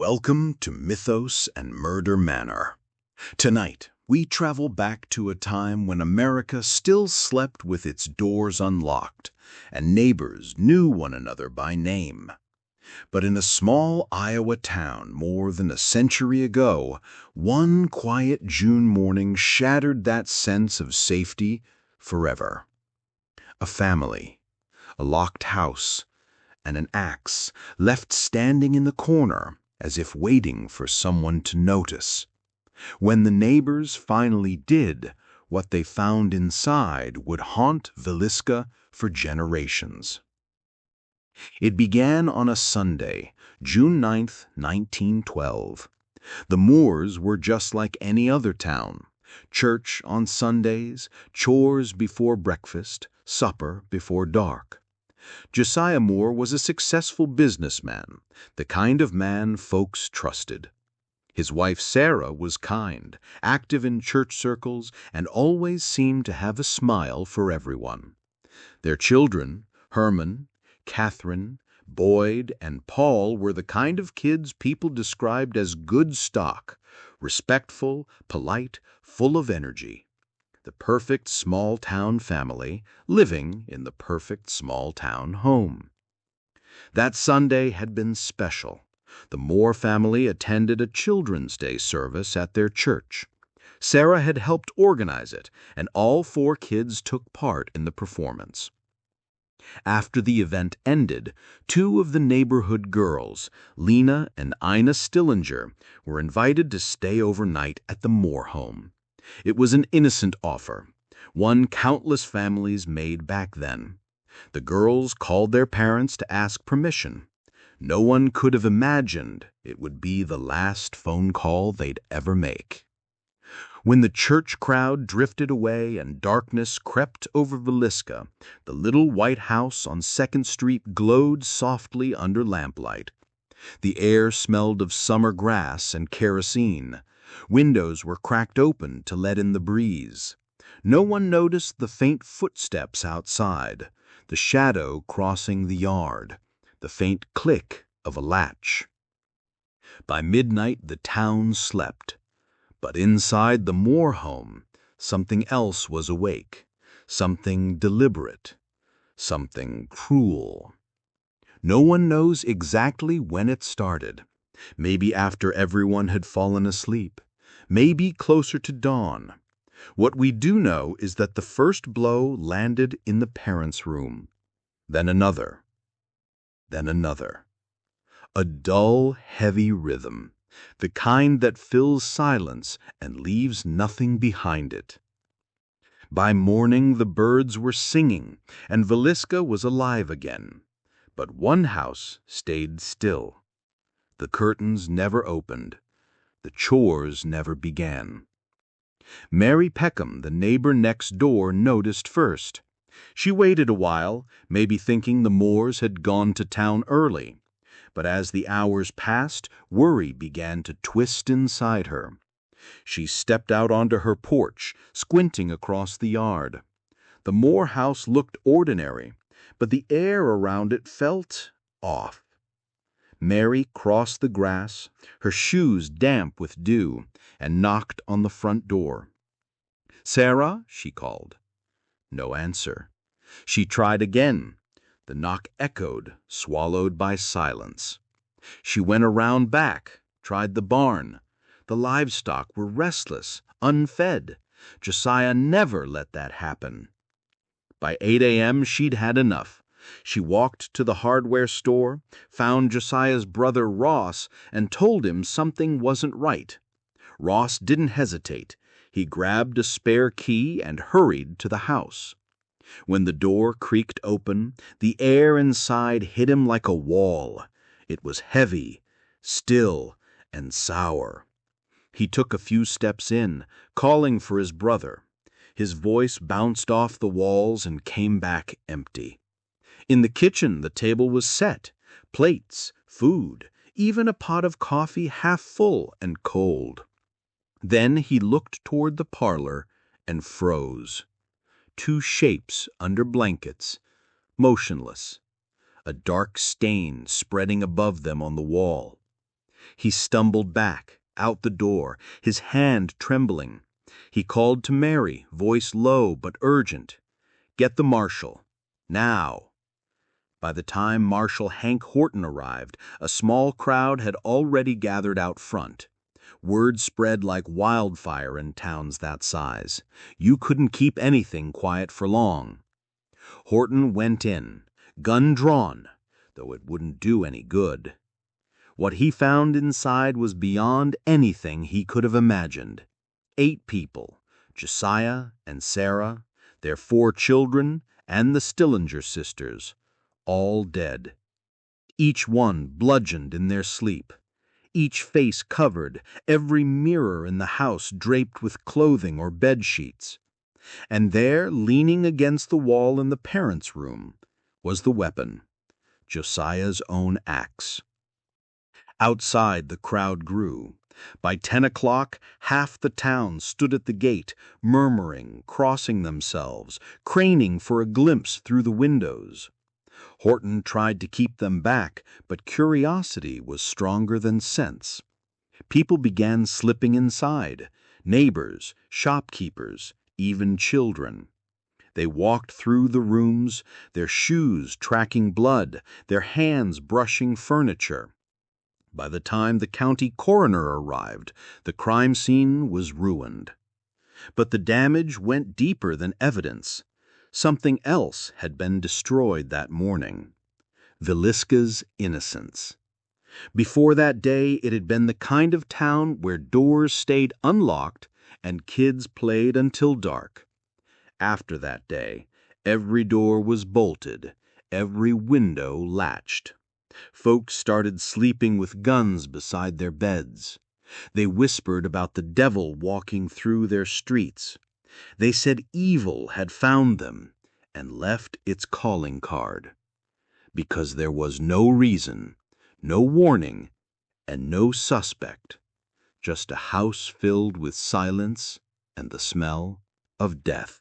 Welcome to Mythos and Murder Manor. Tonight, we travel back to a time when America still slept with its doors unlocked, and neighbors knew one another by name. But in a small Iowa town more than a century ago, one quiet June morning shattered that sense of safety forever. A family, a locked house, and an axe left standing in the corner as if waiting for someone to notice. When the neighbors finally did, what they found inside would haunt Villisca for generations. It began on a Sunday, June 9th, 1912. The Moores were just like any other town. Church on Sundays, chores before breakfast, supper before dark. Josiah Moore was a successful businessman, the kind of man folks trusted. His wife Sarah was kind, active in church circles, and always seemed to have a smile for everyone. Their children, Herman, Catherine, Boyd, and Paul, were the kind of kids people described as good stock, respectful, polite, full of energy. The perfect small-town family living in the perfect small-town home. That Sunday had been special. The Moore family attended a Children's Day service at their church. Sarah had helped organize it, and all 4 kids took part in the performance. After the event ended, 2 of the neighborhood girls, Lena and Ina Stillinger, were invited to stay overnight at the Moore home. It was an innocent offer, one countless families made back then. The girls called their parents to ask permission. No one could have imagined it would be the last phone call they'd ever make. When the church crowd drifted away and darkness crept over Villisca, the little white house on 2nd Street glowed softly under lamplight. The air smelled of summer grass and kerosene. Windows were cracked open to let in the breeze. No one noticed the faint footsteps outside, the shadow crossing the yard, the faint click of a latch. By midnight the town slept, but inside the Moore home something else was awake, something deliberate, something cruel. No one knows exactly when it started. Maybe after everyone had fallen asleep, maybe closer to dawn. What we do know is that the first blow landed in the parents' room, then another, then another. A dull, heavy rhythm, the kind that fills silence and leaves nothing behind it. By morning the birds were singing, and Villisca was alive again. But one house stayed still. The curtains never opened. The chores never began. Mary Peckham, the neighbor next door, noticed first. She waited a while, maybe thinking the Moores had gone to town early. But as the hours passed, worry began to twist inside her. She stepped out onto her porch, squinting across the yard. The Moore house looked ordinary, but the air around it felt off. Mary crossed the grass, her shoes damp with dew, and knocked on the front door. "Sarah?" she called. No answer. She tried again. The knock echoed, swallowed by silence. She went around back, tried the barn. The livestock were restless, unfed. Josiah never let that happen. By 8 a.m. she'd had enough. She walked to the hardware store, found Josiah's brother Ross, and told him something wasn't right. Ross didn't hesitate. He grabbed a spare key and hurried to the house. When the door creaked open, the air inside hit him like a wall. It was heavy, still, and sour. He took a few steps in, calling for his brother. His voice bounced off the walls and came back empty. In the kitchen the table was set, plates, food, even a pot of coffee half full and cold. Then he looked toward the parlor and froze. 2 shapes under blankets, motionless, a dark stain spreading above them on the wall. He stumbled back, out the door, his hand trembling. He called to Mary, voice low but urgent. "Get the marshal. Now." By the time Marshal Hank Horton arrived, a small crowd had already gathered out front. Word spread like wildfire in towns that size. You couldn't keep anything quiet for long. Horton went in, gun drawn, though it wouldn't do any good. What he found inside was beyond anything he could have imagined. 8 people, Josiah and Sarah, their 4 children, and the Stillinger sisters, all dead. Each one bludgeoned in their sleep, each face covered, every mirror in the house draped with clothing or bed sheets. And there, leaning against the wall in the parents' room, was the weapon, Josiah's own axe. Outside, the crowd grew. By 10 o'clock, half the town stood at the gate, murmuring, crossing themselves, craning for a glimpse through the windows. Horton tried to keep them back, but curiosity was stronger than sense. People began slipping inside, neighbors, shopkeepers, even children. They walked through the rooms, their shoes tracking blood, their hands brushing furniture. By the time the county coroner arrived, the crime scene was ruined. But the damage went deeper than evidence. Something else had been destroyed that morning: Villisca's innocence. Before that day, it had been the kind of town where doors stayed unlocked and kids played until dark. After that day, every door was bolted, every window latched. Folks started sleeping with guns beside their beds. They whispered about the devil walking through their streets. They said evil had found them and left its calling card. Because there was no reason, no warning, and no suspect. Just a house filled with silence and the smell of death.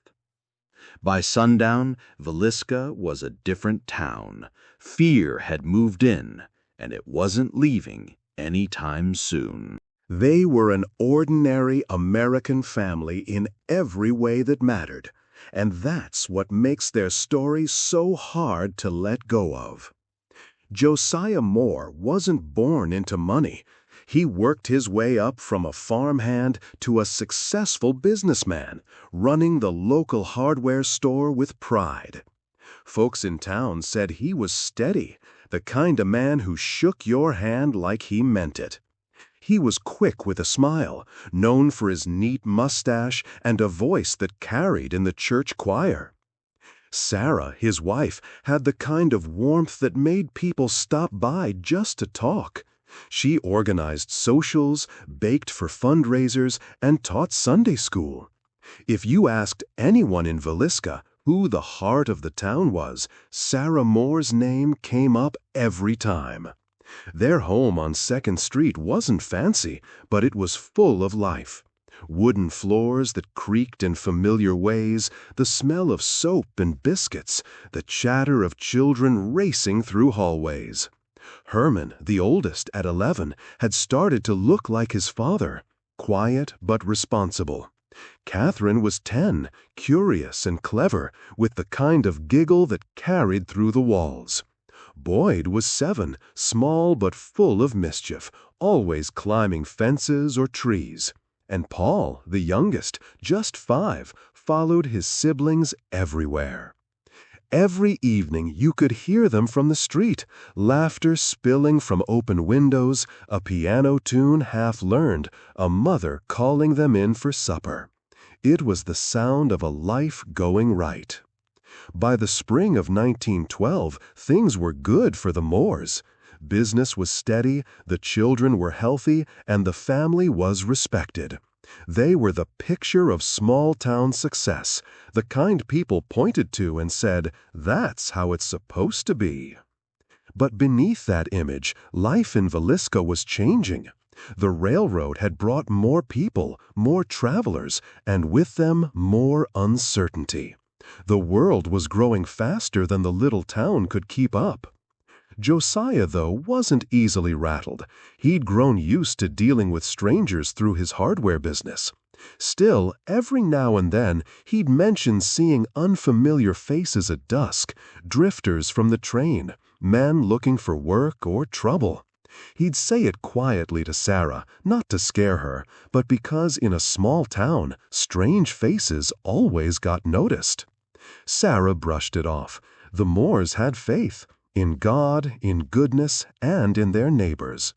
By sundown, Villisca was a different town. Fear had moved in, and it wasn't leaving any time soon. They were an ordinary American family in every way that mattered, and that's what makes their story so hard to let go of. Josiah Moore wasn't born into money. He worked his way up from a farmhand to a successful businessman, running the local hardware store with pride. Folks in town said he was steady, the kind of man who shook your hand like he meant it. He was quick with a smile, known for his neat mustache and a voice that carried in the church choir. Sarah, his wife, had the kind of warmth that made people stop by just to talk. She organized socials, baked for fundraisers, and taught Sunday school. If you asked anyone in Villisca who the heart of the town was, Sarah Moore's name came up every time. Their home on 2nd Street wasn't fancy, but it was full of life. Wooden floors that creaked in familiar ways, the smell of soap and biscuits, the chatter of children racing through hallways. Herman, the oldest at 11, had started to look like his father, quiet but responsible. Catherine was 10, curious and clever, with the kind of giggle that carried through the walls. Boyd was 7, small but full of mischief, always climbing fences or trees. And Paul, the youngest, just 5, followed his siblings everywhere. Every evening you could hear them from the street, laughter spilling from open windows, a piano tune half learned, a mother calling them in for supper. It was the sound of a life going right. By the spring of 1912, things were good for the Moores. Business was steady, the children were healthy, and the family was respected. They were the picture of small-town success, the kind people pointed to and said, "That's how it's supposed to be." But beneath that image, life in Villisca was changing. The railroad had brought more people, more travelers, and with them more uncertainty. The world was growing faster than the little town could keep up. Josiah, though, wasn't easily rattled. He'd grown used to dealing with strangers through his hardware business. Still, every now and then, he'd mention seeing unfamiliar faces at dusk, drifters from the train, men looking for work or trouble. He'd say it quietly to Sarah, not to scare her, but because in a small town, strange faces always got noticed. Sarah brushed it off. The Moores had faith in God, in goodness, and in their neighbors.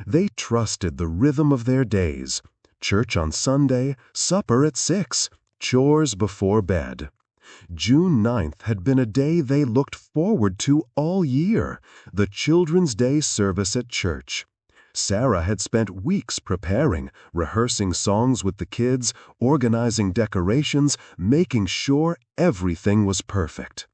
They trusted the rhythm of their days. Church on Sunday, supper at 6, chores before bed. June 9th had been a day they looked forward to all year, the Children's Day service at church. Sarah had spent weeks preparing, rehearsing songs with the kids, organizing decorations, making sure everything was perfect.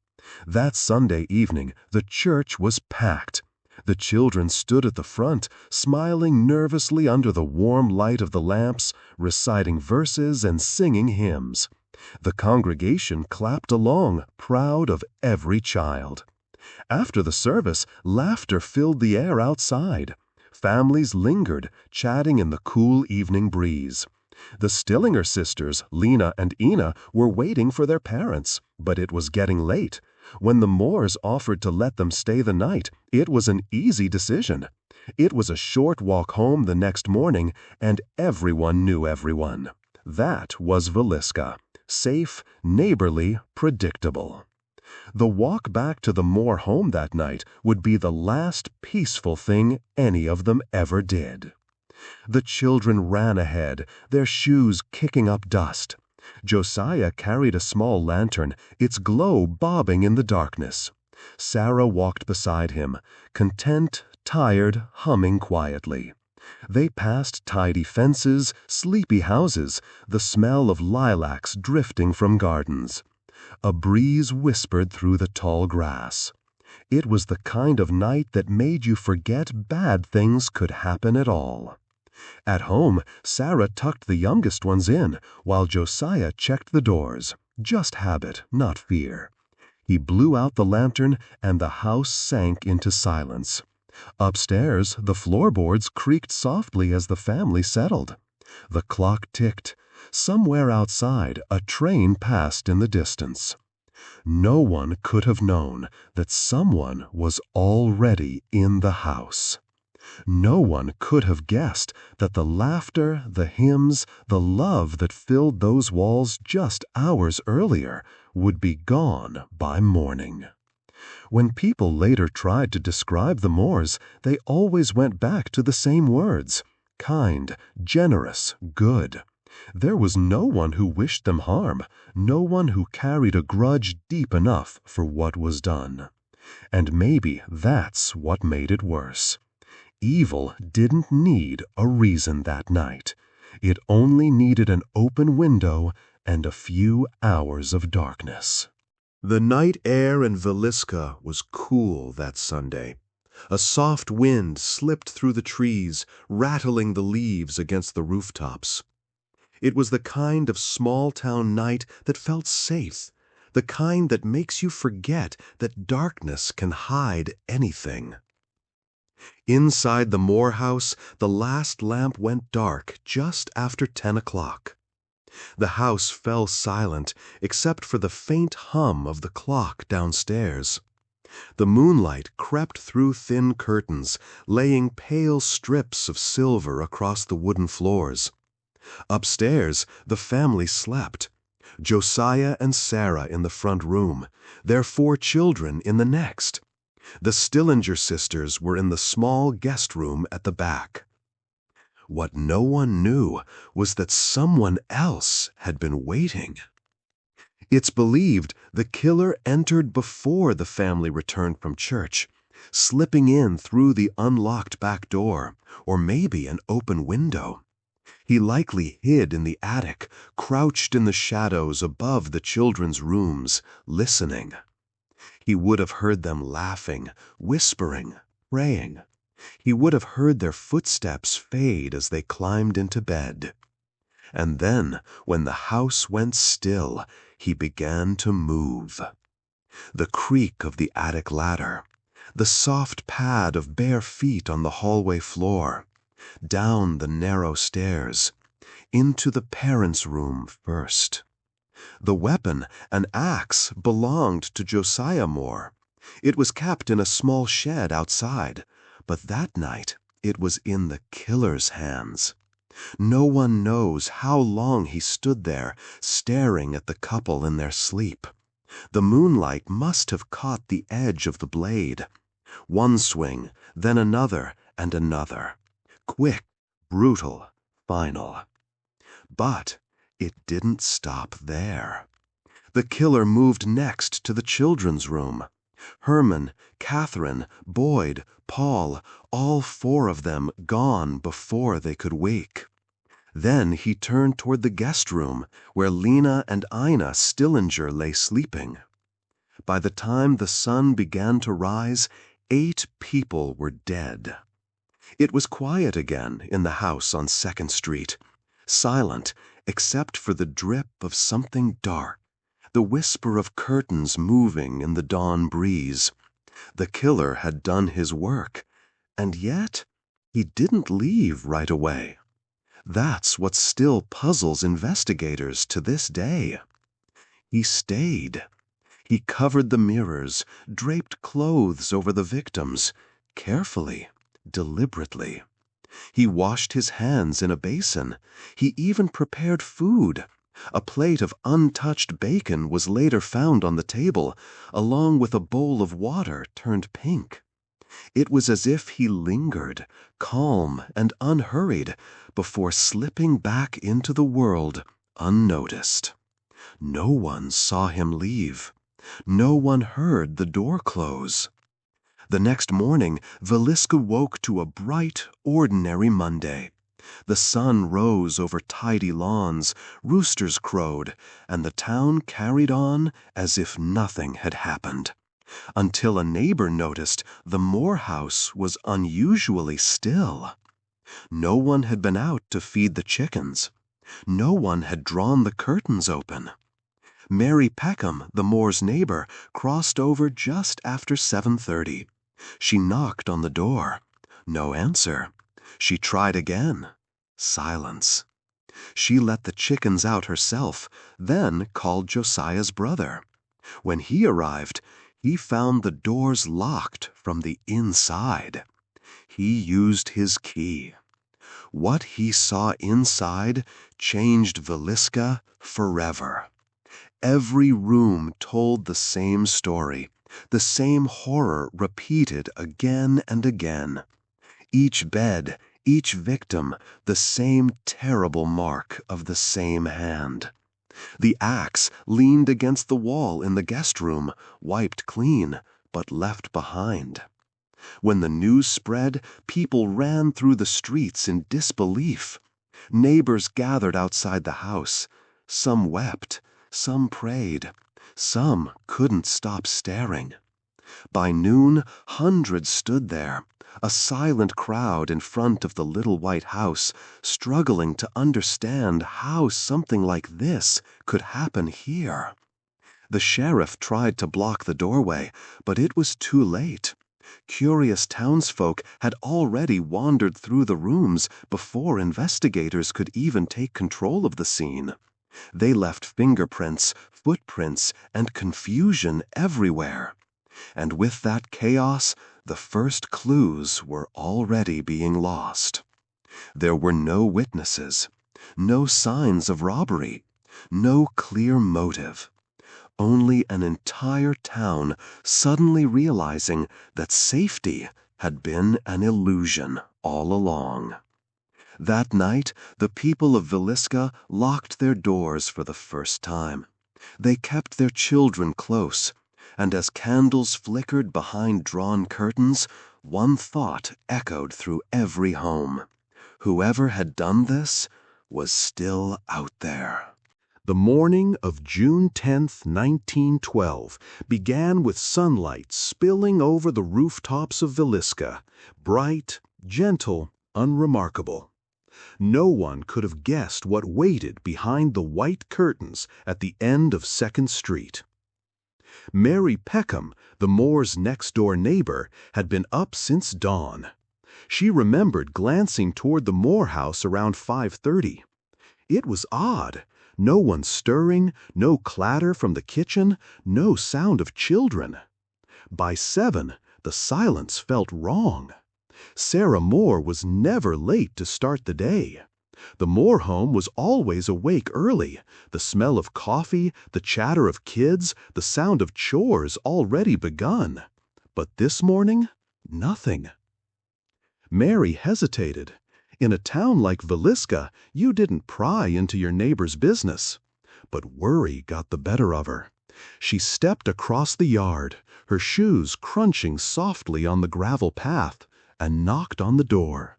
That Sunday evening, the church was packed. The children stood at the front, smiling nervously under the warm light of the lamps, reciting verses and singing hymns. The congregation clapped along, proud of every child. After the service, laughter filled the air outside. Families lingered, chatting in the cool evening breeze. The Stillinger sisters, Lena and Ina, were waiting for their parents, but it was getting late. When the Moores offered to let them stay the night, it was an easy decision. It was a short walk home the next morning, and everyone knew everyone. That was Villisca. Safe, neighborly, predictable. The walk back to the Moore home that night would be the last peaceful thing any of them ever did. The children ran ahead, their shoes kicking up dust. Josiah carried a small lantern, its glow bobbing in the darkness. Sarah walked beside him, content, tired, humming quietly. They passed tidy fences, sleepy houses, the smell of lilacs drifting from gardens. A breeze whispered through the tall grass. It was the kind of night that made you forget bad things could happen at all. At home, Sarah tucked the youngest ones in, while Josiah checked the doors. Just habit, not fear. He blew out the lantern, and the house sank into silence. Upstairs, the floorboards creaked softly as the family settled. The clock ticked. Somewhere outside, a train passed in the distance. No one could have known that someone was already in the house. No one could have guessed that the laughter, the hymns, the love that filled those walls just hours earlier would be gone by morning. When people later tried to describe the Moores, they always went back to the same words: kind, generous, good. There was no one who wished them harm, no one who carried a grudge deep enough for what was done. And maybe that's what made it worse. Evil didn't need a reason that night. It only needed an open window and a few hours of darkness. The night air in Villisca was cool that Sunday. A soft wind slipped through the trees, rattling the leaves against the rooftops. It was the kind of small-town night that felt safe, the kind that makes you forget that darkness can hide anything. Inside the Moore house, the last lamp went dark just after 10 o'clock. The house fell silent except for the faint hum of the clock downstairs. The moonlight crept through thin curtains, laying pale strips of silver across the wooden floors. Upstairs, the family slept. Josiah and Sarah in the front room, their 4 children in the next. The Stillinger sisters were in the small guest room at the back. What no one knew was that someone else had been waiting. It's believed the killer entered before the family returned from church, slipping in through the unlocked back door, or maybe an open window. He likely hid in the attic, crouched in the shadows above the children's rooms, listening. He would have heard them laughing, whispering, praying. He would have heard their footsteps fade as they climbed into bed. And then, when the house went still, he began to move. The creak of the attic ladder, The soft pad of bare feet on the hallway floor, down the narrow stairs, into the parents' room first. The weapon, an axe, belonged to Josiah Moore. It was kept in a small shed outside, but that night it was in the killer's hands. No one knows how long he stood there, staring at the couple in their sleep. The moonlight must have caught the edge of the blade. One swing, then another and another. Quick, brutal, final. But it didn't stop there. The killer moved next to the children's room. Herman, Catherine, Boyd, Paul, all four of them gone before they could wake. Then he turned toward the guest room, where Lena and Ina Stillinger lay sleeping. By the time the sun began to rise, 8 people were dead. It was quiet again in the house on 2nd Street, silent except for the drip of something dark, the whisper of curtains moving in the dawn breeze. The killer had done his work, and yet he didn't leave right away. That's what still puzzles investigators to this day. He stayed. He covered the mirrors, draped clothes over the victims, carefully, deliberately. He washed his hands in a basin. He even prepared food. A plate of untouched bacon was later found on the table, along with a bowl of water turned pink. It was as if he lingered, calm and unhurried, before slipping back into the world unnoticed. No one saw him leave. No one heard the door close. The next morning, Villisca woke to a bright, ordinary Monday. The sun rose over tidy lawns, roosters crowed, and the town carried on as if nothing had happened. Until a neighbor noticed the Moore house was unusually still. No one had been out to feed the chickens. No one had drawn the curtains open. Mary Peckham, the Moore's neighbor, crossed over just after 7:30. She knocked on the door. No answer. She tried again. Silence. She let the chickens out herself, then called Josiah's brother. When he arrived, he found the doors locked from the inside. He used his key. What he saw inside changed Villisca forever. Every room told the same story, the same horror repeated again and again. Each bed, each victim, the same terrible mark of the same hand. The axe leaned against the wall in the guest room, wiped clean, but left behind. When the news spread, people ran through the streets in disbelief. Neighbors gathered outside the house. Some wept, some prayed, some couldn't stop staring. By noon, hundreds stood there, a silent crowd in front of the little white house, struggling to understand how something like this could happen here. The sheriff tried to block the doorway, but it was too late. Curious townsfolk had already wandered through the rooms before investigators could even take control of the scene. They left fingerprints, footprints, and confusion everywhere. And with that chaos, the first clues were already being lost. There were no witnesses, no signs of robbery, no clear motive. Only an entire town suddenly realizing that safety had been an illusion all along. That night, the people of Villisca locked their doors for the first time. They kept their children close, and as candles flickered behind drawn curtains, one thought echoed through every home. Whoever had done this was still out there. The morning of June 10th, 1912, began with sunlight spilling over the rooftops of Villisca, bright, gentle, unremarkable. No one could have guessed what waited behind the white curtains at the end of 2nd Street. Mary Peckham, the Moore's next-door neighbor, had been up since dawn. She remembered glancing toward the Moore house around 5:30. It was odd. No one stirring, no clatter from the kitchen, no sound of children. By 7, the silence felt wrong. Sarah Moore was never late to start the day. The Moore home was always awake early, the smell of coffee, the chatter of kids, the sound of chores already begun. But this morning, nothing. Mary hesitated. In a town like Villisca, you didn't pry into your neighbor's business. But worry got the better of her. She stepped across the yard, her shoes crunching softly on the gravel path, and knocked on the door.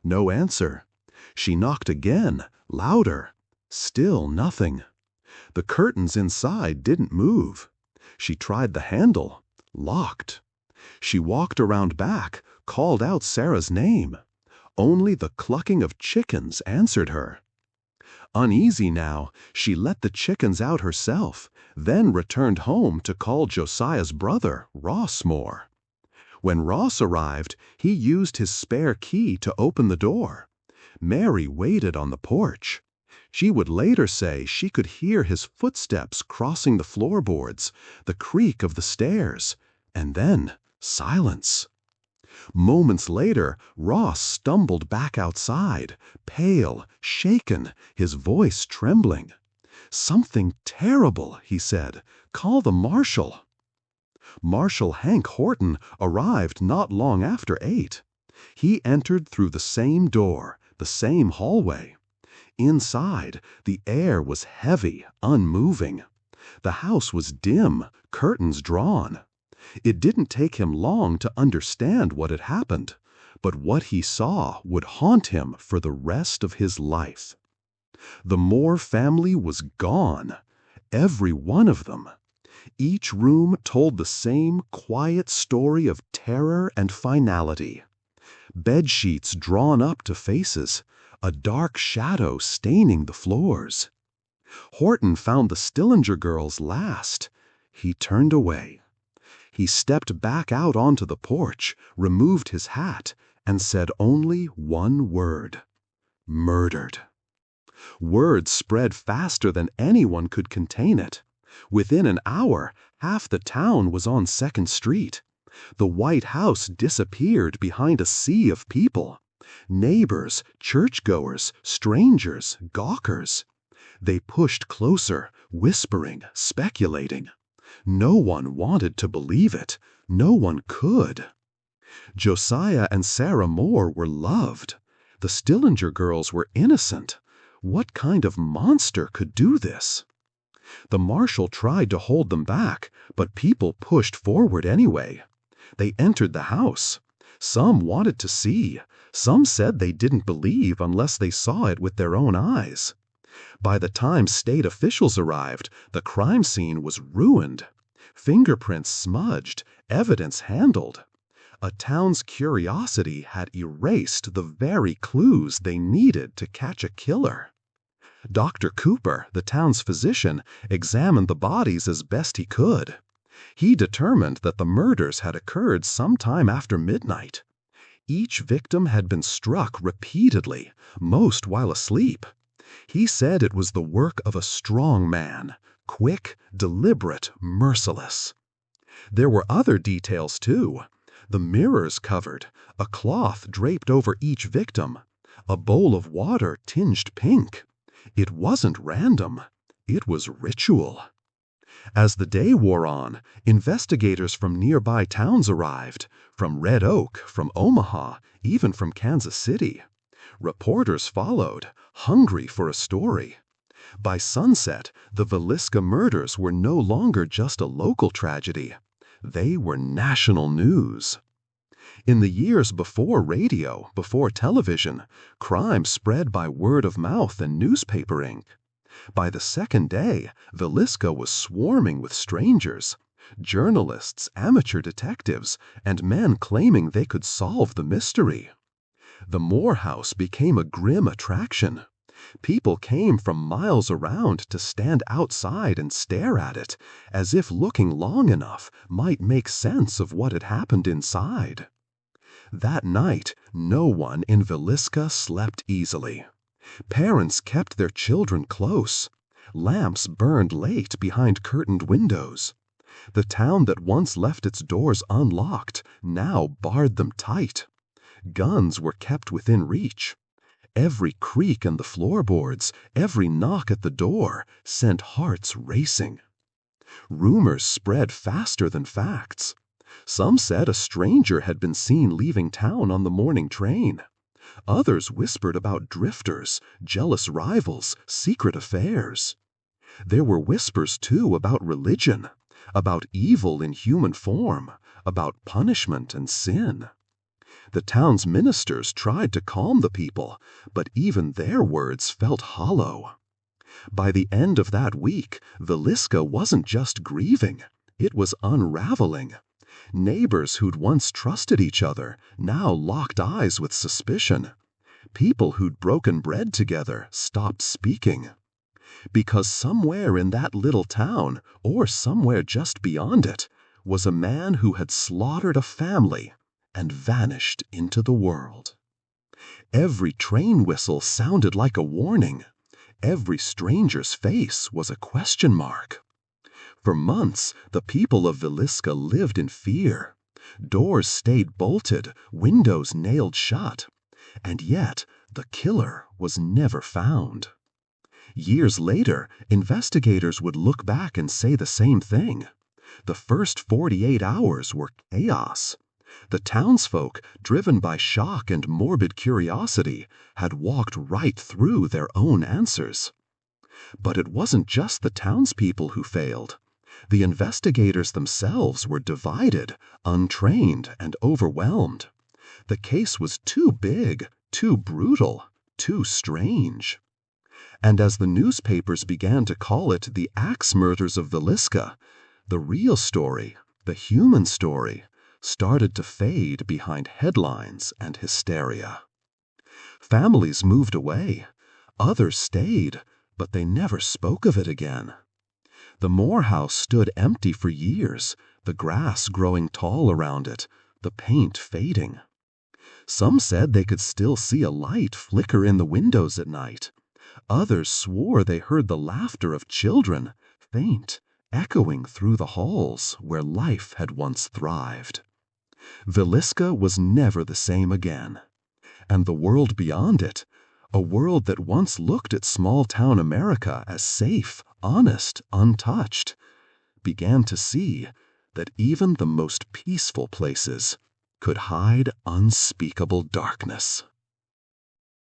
No answer. She knocked again, louder. Still nothing. The curtains inside didn't move. She tried the handle. Locked. She walked around back, called out Sarah's name. Only the clucking of chickens answered her. Uneasy now, she let the chickens out herself, then returned home to call Josiah's brother, Ross Moore. When Ross arrived, he used his spare key to open the door. Mary waited on the porch. She would later say she could hear his footsteps crossing the floorboards, the creak of the stairs, and then silence. Moments later, Ross stumbled back outside, pale, shaken, his voice trembling. "Something terrible," he said. "Call the marshal." Marshal Hank Horton arrived not long after 8. He entered through the same door, the same hallway. Inside, the air was heavy, unmoving. The house was dim, curtains drawn. It didn't take him long to understand what had happened, but what he saw would haunt him for the rest of his life. The Moore family was gone, every one of them. Each room told the same quiet story of terror and finality. Bedsheets drawn up to faces, a dark shadow staining the floors. Horton found the Stillinger girls last. He turned away. He stepped back out onto the porch, removed his hat, and said only one word: murdered. Word spread faster than anyone could contain it. Within an hour, half the town was on 2nd Street. The White House disappeared behind a sea of people. Neighbors, churchgoers, strangers, gawkers. They pushed closer, whispering, speculating. No one wanted to believe it. No one could. Josiah and Sarah Moore were loved. The Stillinger girls were innocent. What kind of monster could do this? The marshal tried to hold them back, but people pushed forward anyway. They entered the house. Some wanted to see. Some said they didn't believe unless they saw it with their own eyes. By the time state officials arrived, the crime scene was ruined. Fingerprints smudged, evidence handled. A town's curiosity had erased the very clues they needed to catch a killer. Dr. Cooper, the town's physician, examined the bodies as best he could. He determined that the murders had occurred sometime after midnight. Each victim had been struck repeatedly, most while asleep. He said it was the work of a strong man, quick, deliberate, merciless. There were other details, too. The mirrors covered, a cloth draped over each victim, a bowl of water tinged pink. It wasn't random. It was ritual. As the day wore on, investigators from nearby towns arrived, from Red Oak, from Omaha, even from Kansas City. Reporters followed, hungry for a story. By sunset, the Villisca murders were no longer just a local tragedy. They were national news. In the years before radio, before television, crime spread by word of mouth and newspaper ink. By the second day, Villisca was swarming with strangers, journalists, amateur detectives, and men claiming they could solve the mystery. The Moore house became a grim attraction. People came from miles around to stand outside and stare at it, as if looking long enough might make sense of what had happened inside. That night, no one in Villisca slept easily. Parents kept their children close. Lamps burned late behind curtained windows. The town that once left its doors unlocked now barred them tight. Guns were kept within reach. Every creak in the floorboards, every knock at the door, sent hearts racing. Rumors spread faster than facts. Some said a stranger had been seen leaving town on the morning train. Others whispered about drifters, jealous rivals, secret affairs. There were whispers, too, about religion, about evil in human form, about punishment and sin. The town's ministers tried to calm the people, but even their words felt hollow. By the end of that week, Villisca wasn't just grieving, it was unraveling. Neighbors who'd once trusted each other now locked eyes with suspicion. People who'd broken bread together stopped speaking. Because somewhere in that little town, or somewhere just beyond it, was a man who had slaughtered a family and vanished into the world. Every train whistle sounded like a warning. Every stranger's face was a question mark. For months, the people of Villisca lived in fear. Doors stayed bolted, windows nailed shut. And yet, the killer was never found. Years later, investigators would look back and say the same thing. The first 48 hours were chaos. The townsfolk, driven by shock and morbid curiosity, had walked right through their own answers. But it wasn't just the townspeople who failed. The investigators themselves were divided, untrained, and overwhelmed. The case was too big, too brutal, too strange. And as the newspapers began to call it the Axe Murders of Villisca, the real story, the human story, started to fade behind headlines and hysteria. Families moved away. Others stayed, but they never spoke of it again. The Moore house stood empty for years, the grass growing tall around it, the paint fading. Some said they could still see a light flicker in the windows at night. Others swore they heard the laughter of children, faint, echoing through the halls where life had once thrived. Villisca was never the same again. And the world beyond it, a world that once looked at small-town America as safe, honest, untouched, began to see that even the most peaceful places could hide unspeakable darkness.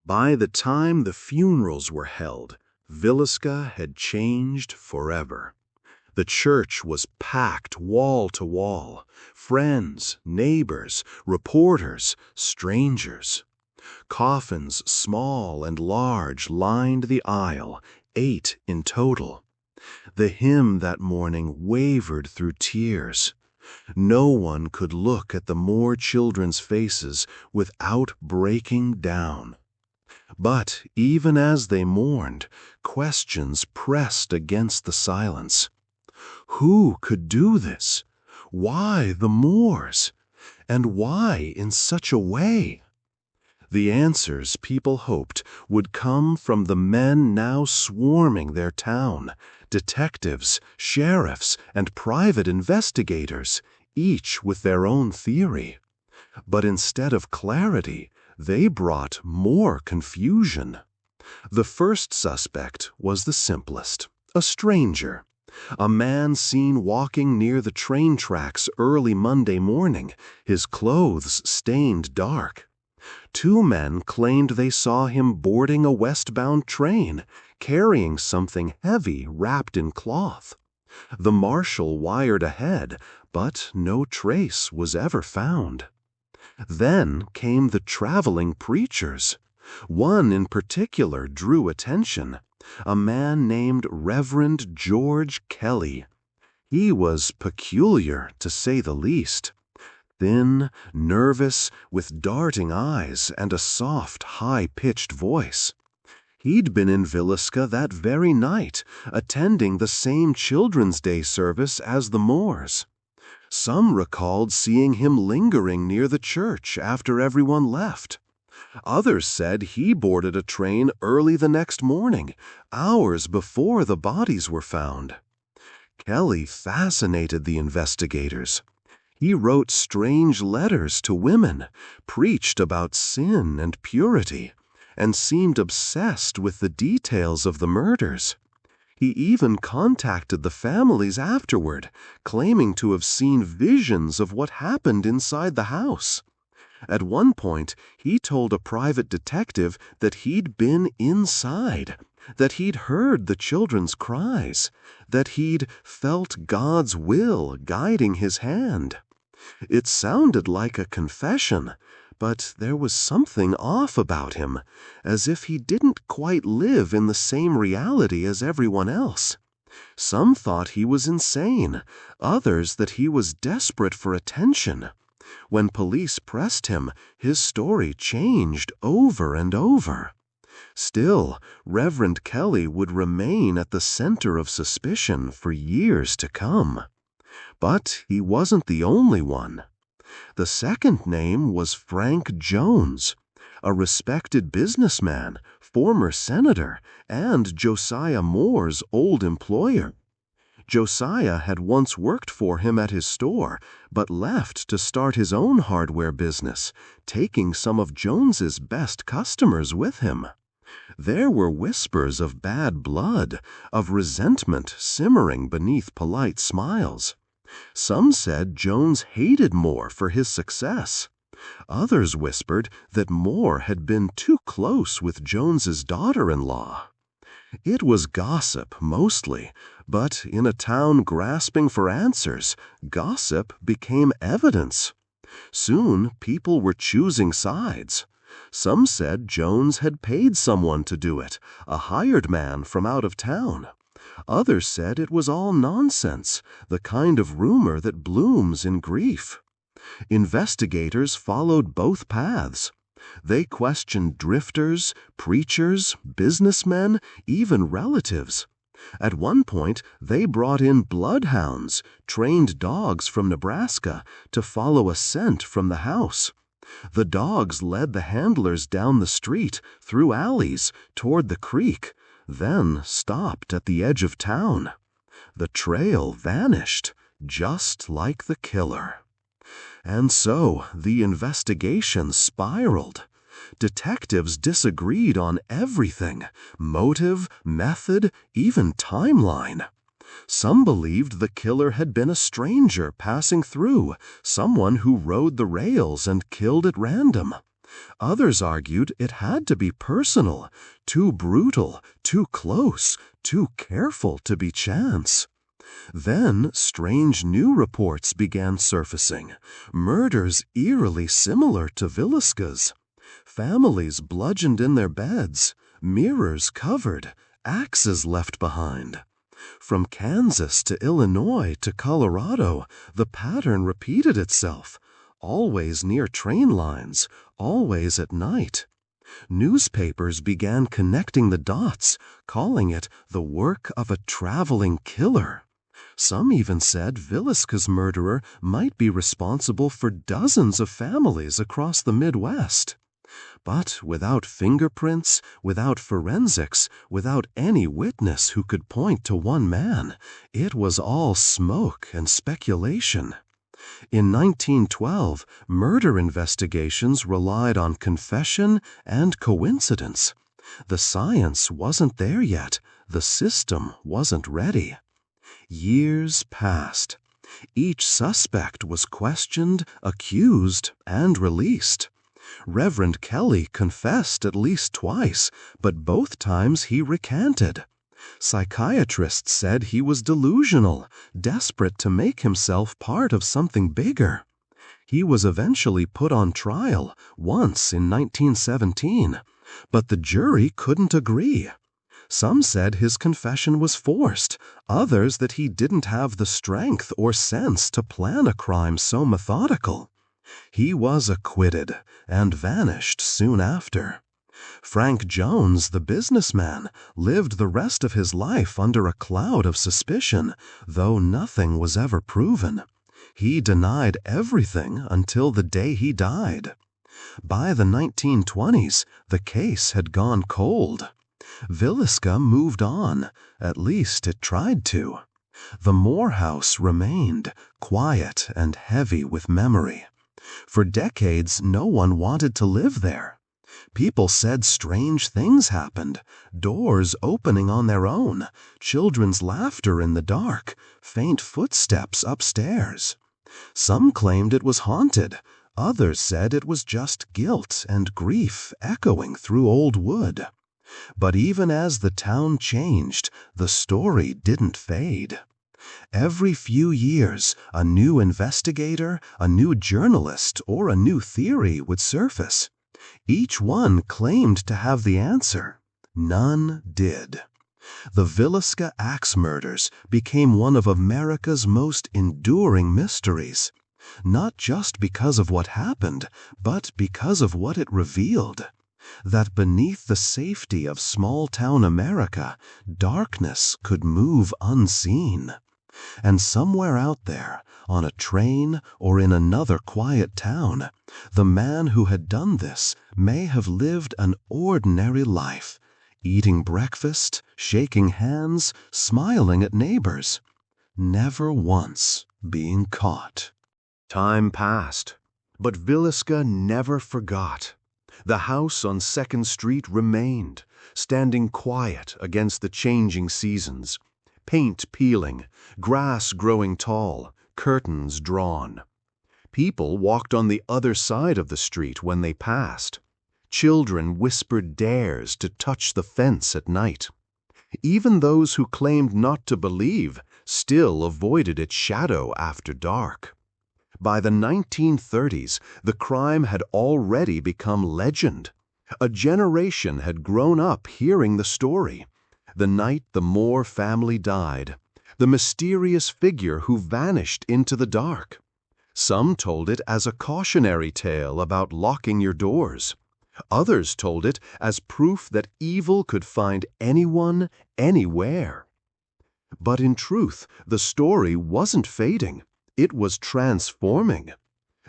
By the time the funerals were held, Villisca had changed forever. The church was packed wall to wall. Friends, neighbors, reporters, strangers. Coffins, small and large, lined the aisle, 8 in total. The hymn that morning wavered through tears. No one could look at the Moore children's faces without breaking down. But even as they mourned, questions pressed against the silence. Who could do this? Why the Moores? And why in such a way? The answers people hoped would come from the men now swarming their town, detectives, sheriffs, and private investigators, each with their own theory. But instead of clarity, they brought more confusion. The first suspect was the simplest, a stranger. A man seen walking near the train tracks early Monday morning, his clothes stained dark. 2 men claimed they saw him boarding a westbound train, carrying something heavy wrapped in cloth. The marshal wired ahead, but no trace was ever found. Then came the traveling preachers. One in particular drew attention, a man named Reverend George Kelly. He was peculiar, to say the least. Thin, nervous, with darting eyes and a soft, high-pitched voice. He'd been in Villisca that very night, attending the same Children's Day service as the Moores. Some recalled seeing him lingering near the church after everyone left. Others said he boarded a train early the next morning, hours before the bodies were found. Kelly fascinated the investigators. He wrote strange letters to women, preached about sin and purity, and seemed obsessed with the details of the murders. He even contacted the families afterward, claiming to have seen visions of what happened inside the house. At one point, he told a private detective that he'd been inside, that he'd heard the children's cries, that he'd felt God's will guiding his hand. It sounded like a confession, but there was something off about him, as if he didn't quite live in the same reality as everyone else. Some thought he was insane, others that he was desperate for attention. When police pressed him, his story changed over and over. Still, Reverend Kelly would remain at the center of suspicion for years to come. But he wasn't the only one. The second name was Frank Jones, a respected businessman, former senator, and Josiah Moore's old employer. Josiah had once worked for him at his store, but left to start his own hardware business, taking some of Jones's best customers with him. There were whispers of bad blood, of resentment simmering beneath polite smiles. Some said Jones hated Moore for his success. Others whispered that Moore had been too close with Jones's daughter-in-law. It was gossip, mostly, but in a town grasping for answers, gossip became evidence. Soon, people were choosing sides. Some said Jones had paid someone to do it, a hired man from out of town. Others said it was all nonsense, the kind of rumor that blooms in grief. Investigators followed both paths. They questioned drifters, preachers, businessmen, even relatives. At one point, they brought in bloodhounds, trained dogs from Nebraska, to follow a scent from the house. The dogs led the handlers down the street, through alleys, toward the creek, then stopped at the edge of town. The trail vanished, just like the killer. And so the investigation spiraled. Detectives disagreed on everything: motive, method, even timeline. Some believed the killer had been a stranger passing through, someone who rode the rails and killed at random. Others argued it had to be personal, too brutal, too close, too careful to be chance. Then strange new reports began surfacing, murders eerily similar to Villisca's. Families bludgeoned in their beds, mirrors covered, axes left behind. From Kansas to Illinois to Colorado, the pattern repeated itself, always near train lines, always at night. Newspapers began connecting the dots, calling it the work of a traveling killer. Some even said Villisca's murderer might be responsible for dozens of families across the Midwest. But without fingerprints, without forensics, without any witness who could point to one man, it was all smoke and speculation. In 1912, murder investigations relied on confession and coincidence. The science wasn't there yet. The system wasn't ready. Years passed. Each suspect was questioned, accused, and released. Reverend Kelly confessed at least twice, but both times he recanted. Psychiatrists said he was delusional, desperate to make himself part of something bigger. He was eventually put on trial, once in 1917, but the jury couldn't agree. Some said his confession was forced, others that he didn't have the strength or sense to plan a crime so methodical. He was acquitted and vanished soon after. Frank Jones, the businessman, lived the rest of his life under a cloud of suspicion, though nothing was ever proven. He denied everything until the day he died. By the 1920s, the case had gone cold. Villisca moved on, at least it tried to. The Moore house remained, quiet and heavy with memory. For decades, no one wanted to live there. People said strange things happened, doors opening on their own, children's laughter in the dark, faint footsteps upstairs. Some claimed it was haunted. Others said it was just guilt and grief echoing through old wood. But even as the town changed, the story didn't fade. Every few years, a new investigator, a new journalist, or a new theory would surface. Each one claimed to have the answer. None did. The Villisca Axe murders became one of America's most enduring mysteries, not just because of what happened, but because of what it revealed. That beneath the safety of small-town America, darkness could move unseen. And somewhere out there, on a train or in another quiet town, the man who had done this may have lived an ordinary life, eating breakfast, shaking hands, smiling at neighbors, never once being caught. Time passed, but Villisca never forgot. The house on 2nd Street remained, standing quiet against the changing seasons. Paint peeling, grass growing tall, curtains drawn. People walked on the other side of the street when they passed. Children whispered dares to touch the fence at night. Even those who claimed not to believe still avoided its shadow after dark. By the 1930s, the crime had already become legend. A generation had grown up hearing the story. The night the Moore family died, the mysterious figure who vanished into the dark. Some told it as a cautionary tale about locking your doors. Others told it as proof that evil could find anyone, anywhere. But in truth, the story wasn't fading. It was transforming.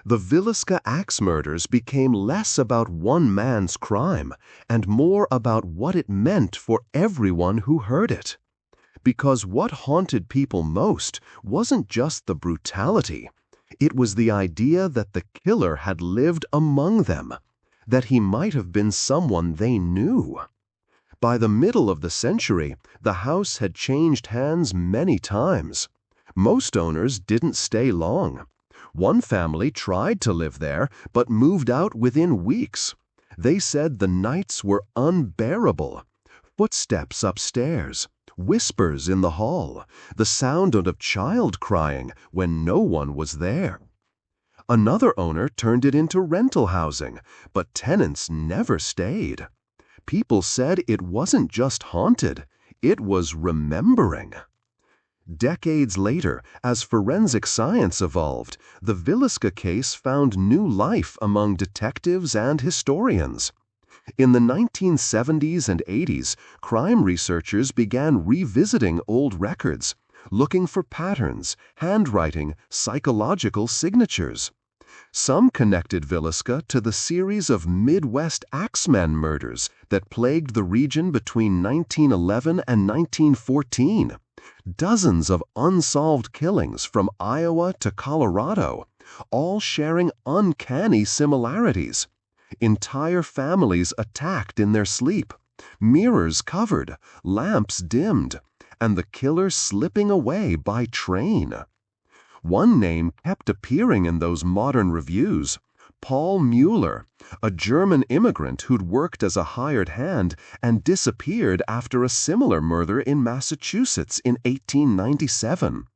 The Villisca Axe murders became less about one man's crime and more about what it meant for everyone who heard it. Because what haunted people most wasn't just the brutality. It was the idea that the killer had lived among them, that he might have been someone they knew. By the middle of the century, the house had changed hands many times. Most owners didn't stay long. One family tried to live there, but moved out within weeks. They said the nights were unbearable. Footsteps upstairs, whispers in the hall, the sound of a child crying when no one was there. Another owner turned it into rental housing, but tenants never stayed. People said it wasn't just haunted, it was remembering. Decades later, as forensic science evolved, the Villisca case found new life among detectives and historians. In the 1970s and 80s, crime researchers began revisiting old records, looking for patterns, handwriting, psychological signatures. Some connected Villisca to the series of Midwest axemen murders that plagued the region between 1911 and 1914. Dozens of unsolved killings from Iowa to Colorado, all sharing uncanny similarities. Entire families attacked in their sleep, mirrors covered, lamps dimmed, and the killer slipping away by train. One name kept appearing in those modern reviews: Paul Mueller, a German immigrant who'd worked as a hired hand and disappeared after a similar murder in Massachusetts in 1897.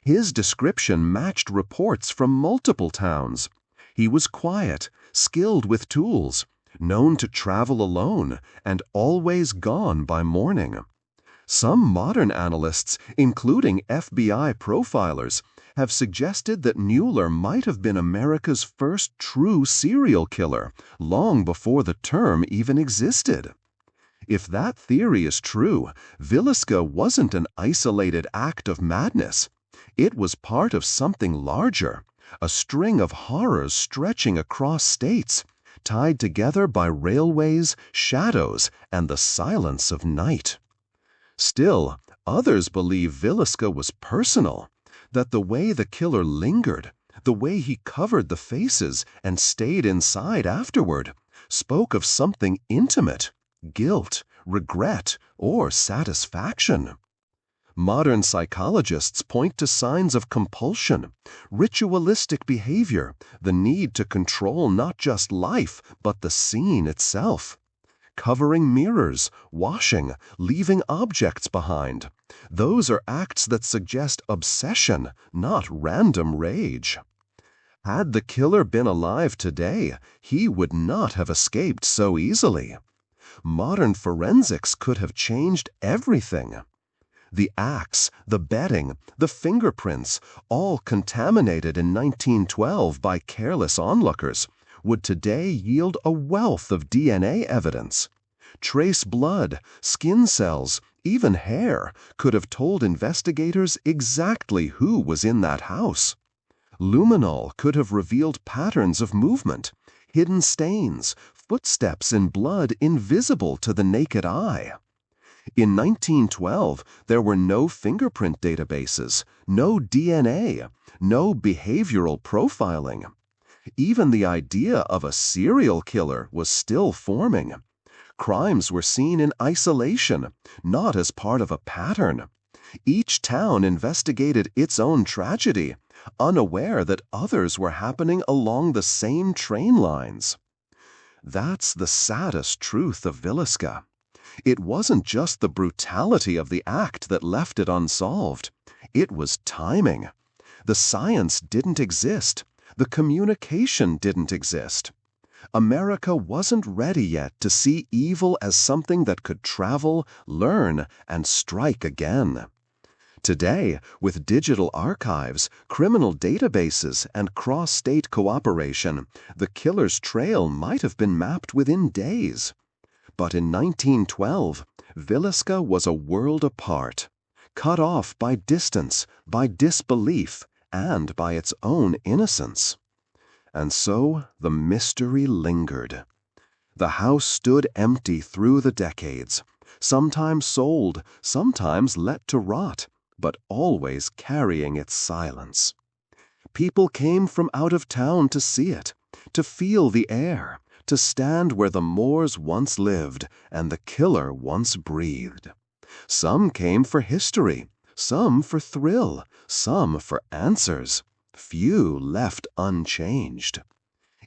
His description matched reports from multiple towns. He was quiet, skilled with tools, known to travel alone, and always gone by morning. Some modern analysts, including FBI profilers, have suggested that Mueller might have been America's first true serial killer, long before the term even existed. If that theory is true, Villisca wasn't an isolated act of madness. It was part of something larger, a string of horrors stretching across states, tied together by railways, shadows, and the silence of night. Still, others believe Villisca was personal, that the way the killer lingered, the way he covered the faces and stayed inside afterward, spoke of something intimate, guilt, regret, or satisfaction. Modern psychologists point to signs of compulsion, ritualistic behavior, the need to control not just life, but the scene itself. Covering mirrors, washing, leaving objects behind. Those are acts that suggest obsession, not random rage. Had the killer been alive today, he would not have escaped so easily. Modern forensics could have changed everything. The axe, the bedding, the fingerprints, all contaminated in 1912 by careless onlookers, would today yield a wealth of DNA evidence. Trace blood, skin cells, even hair could have told investigators exactly who was in that house. Luminol could have revealed patterns of movement, hidden stains, footsteps in blood invisible to the naked eye. In 1912, there were no fingerprint databases, no DNA, no behavioral profiling. Even the idea of a serial killer was still forming. Crimes were seen in isolation, not as part of a pattern. Each town investigated its own tragedy, unaware that others were happening along the same train lines. That's the saddest truth of Villisca. It wasn't just the brutality of the act that left it unsolved. It was timing. The science didn't exist. The communication didn't exist. America wasn't ready yet to see evil as something that could travel, learn, and strike again. Today, with digital archives, criminal databases, and cross-state cooperation, the killer's trail might have been mapped within days. But in 1912, Villisca was a world apart, cut off by distance, by disbelief, and by its own innocence. And so the mystery lingered. The house stood empty through the decades, sometimes sold, sometimes let to rot, but always carrying its silence. People came from out of town to see it, to feel the air, to stand where the Moors once lived and the killer once breathed. Some came for history, some for thrill, some for answers. Few left unchanged.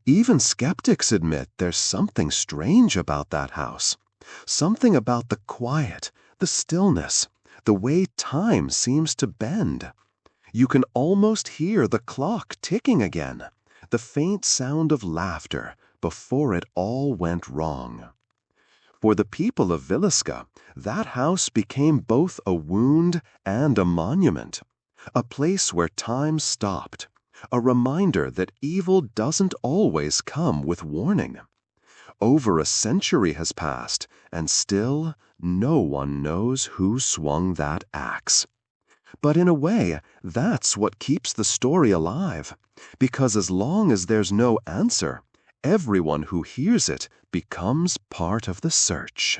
Even skeptics admit there's something strange about that house, something about the quiet, the stillness, the way time seems to bend. You can almost hear the clock ticking again, the faint sound of laughter before it all went wrong. For the people of Villisca, that house became both a wound and a monument, a place where time stopped, a reminder that evil doesn't always come with warning. Over a century has passed, and still no one knows who swung that axe. But in a way, that's what keeps the story alive, because as long as there's no answer, everyone who hears it becomes part of the search.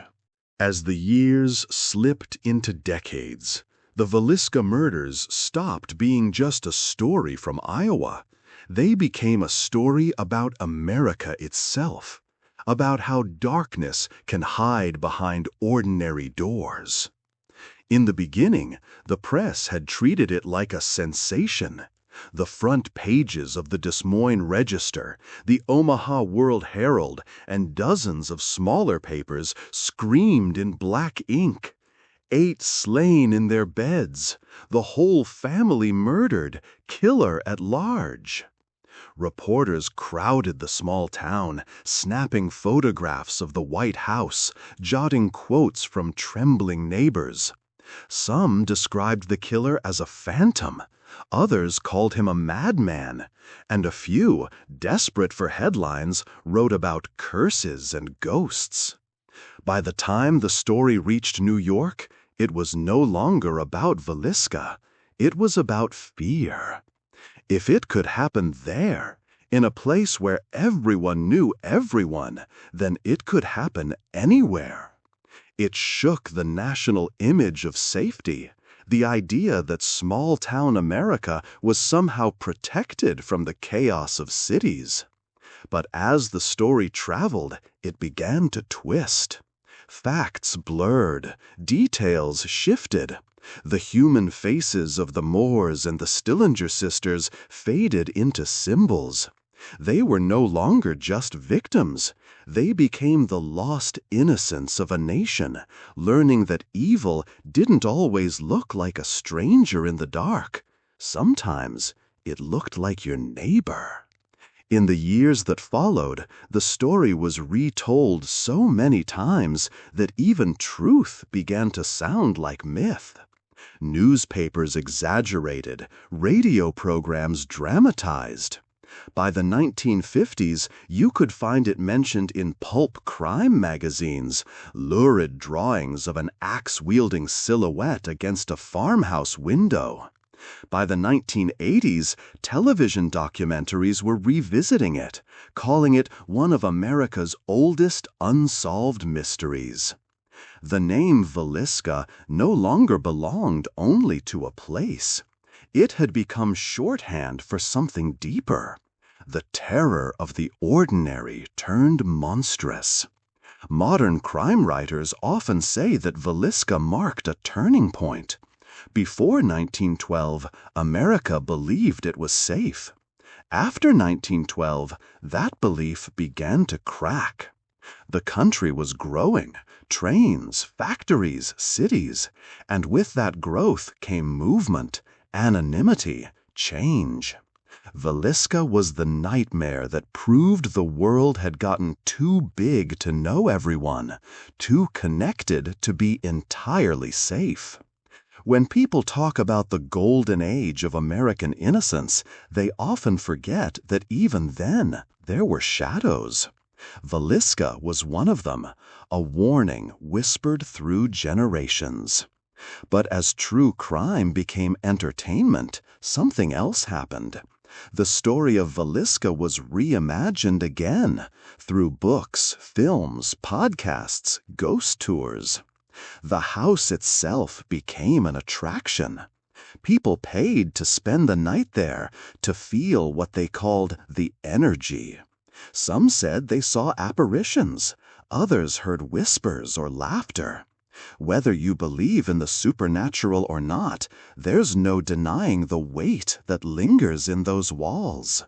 As the years slipped into decades, the Villisca murders stopped being just a story from Iowa. They became a story about America itself, about how darkness can hide behind ordinary doors. In the beginning, the press had treated it like a sensation. The front pages of the Des Moines Register, the Omaha World Herald, and dozens of smaller papers screamed in black ink. 8 slain in their beds, the whole family murdered, killer at large. Reporters crowded the small town, snapping photographs of the White House, jotting quotes from trembling neighbors. Some described the killer as a phantom, others called him a madman, and a few, desperate for headlines, wrote about curses and ghosts. By the time the story reached New York, it was no longer about Villisca. It was about fear. If it could happen there, in a place where everyone knew everyone, then it could happen anywhere. It shook the national image of safety, the idea that small-town America was somehow protected from the chaos of cities. But as the story traveled, it began to twist. Facts blurred, details shifted. The human faces of the Moores and the Stillinger sisters faded into symbols. They were no longer just victims. They became the lost innocence of a nation, learning that evil didn't always look like a stranger in the dark. Sometimes it looked like your neighbor. In the years that followed, the story was retold so many times that even truth began to sound like myth. Newspapers exaggerated, radio programs dramatized. By the 1950s, you could find it mentioned in pulp crime magazines, lurid drawings of an axe-wielding silhouette against a farmhouse window. By the 1980s, television documentaries were revisiting it, calling it one of America's oldest unsolved mysteries. The name Villisca no longer belonged only to a place. It had become shorthand for something deeper. The terror of the ordinary turned monstrous. Modern crime writers often say that Villisca marked a turning point. Before 1912, America believed it was safe. After 1912, that belief began to crack. The country was growing, trains, factories, cities, and with that growth came movement, anonymity, change. Villisca was the nightmare that proved the world had gotten too big to know everyone, too connected to be entirely safe. When people talk about the golden age of American innocence, they often forget that even then there were shadows. Villisca was one of them, a warning whispered through generations. But as true crime became entertainment, something else happened. The story of Villisca was reimagined again through books, films, podcasts, ghost tours. The house itself became an attraction. People paid to spend the night there, to feel what they called the energy. Some said they saw apparitions. Others heard whispers or laughter. Whether you believe in the supernatural or not, there's no denying the weight that lingers in those walls.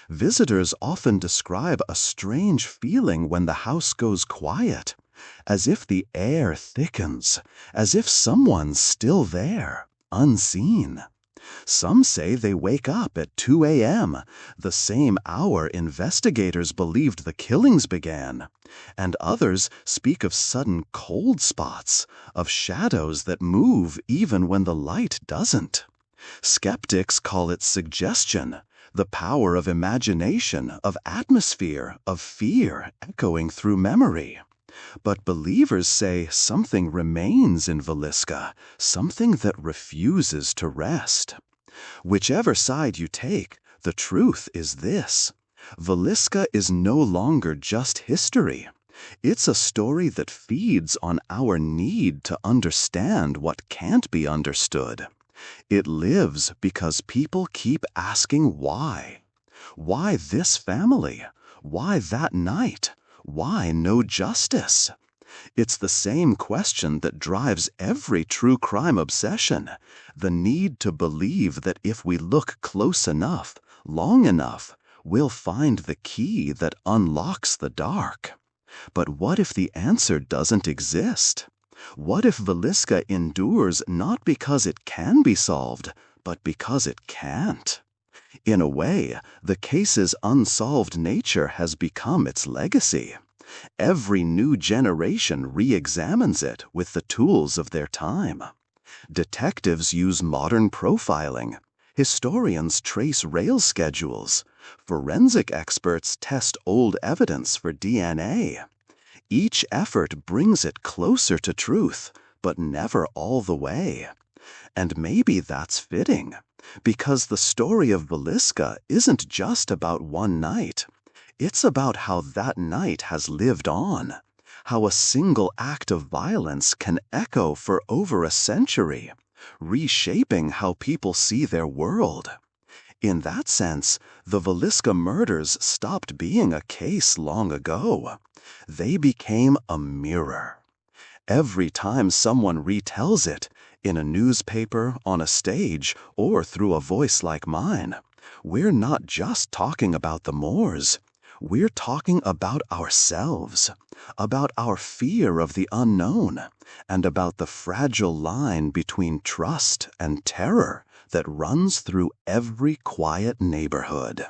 Visitors often describe a strange feeling when the house goes quiet, as if the air thickens, as if someone's still there, unseen. Some say they wake up at 2 a.m., the same hour investigators believed the killings began, and others speak of sudden cold spots, of shadows that move even when the light doesn't. Skeptics call it suggestion, the power of imagination, of atmosphere, of fear echoing through memory. But believers say something remains in Villisca, something that refuses to rest. Whichever side you take, the truth is this: Villisca is no longer just history. It's a story that feeds on our need to understand what can't be understood. It lives because people keep asking why. Why this family? Why that night? Why no justice? It's the same question that drives every true crime obsession, the need to believe that if we look close enough, long enough, we'll find the key that unlocks the dark. But what if the answer doesn't exist? What if Villisca endures not because it can be solved, but because it can't? In a way, the case's unsolved nature has become its legacy. Every new generation re-examines it with the tools of their time. Detectives use modern profiling. Historians trace rail schedules. Forensic experts test old evidence for DNA. Each effort brings it closer to truth, but never all the way. And maybe that's fitting, because the story of Villisca isn't just about one night. It's about how that night has lived on, how a single act of violence can echo for over a century, reshaping how people see their world. In that sense, the Villisca murders stopped being a case long ago. They became a mirror. Every time someone retells it, in a newspaper, on a stage, or through a voice like mine, we're not just talking about the Moors. We're talking about ourselves, about our fear of the unknown, and about the fragile line between trust and terror that runs through every quiet neighborhood.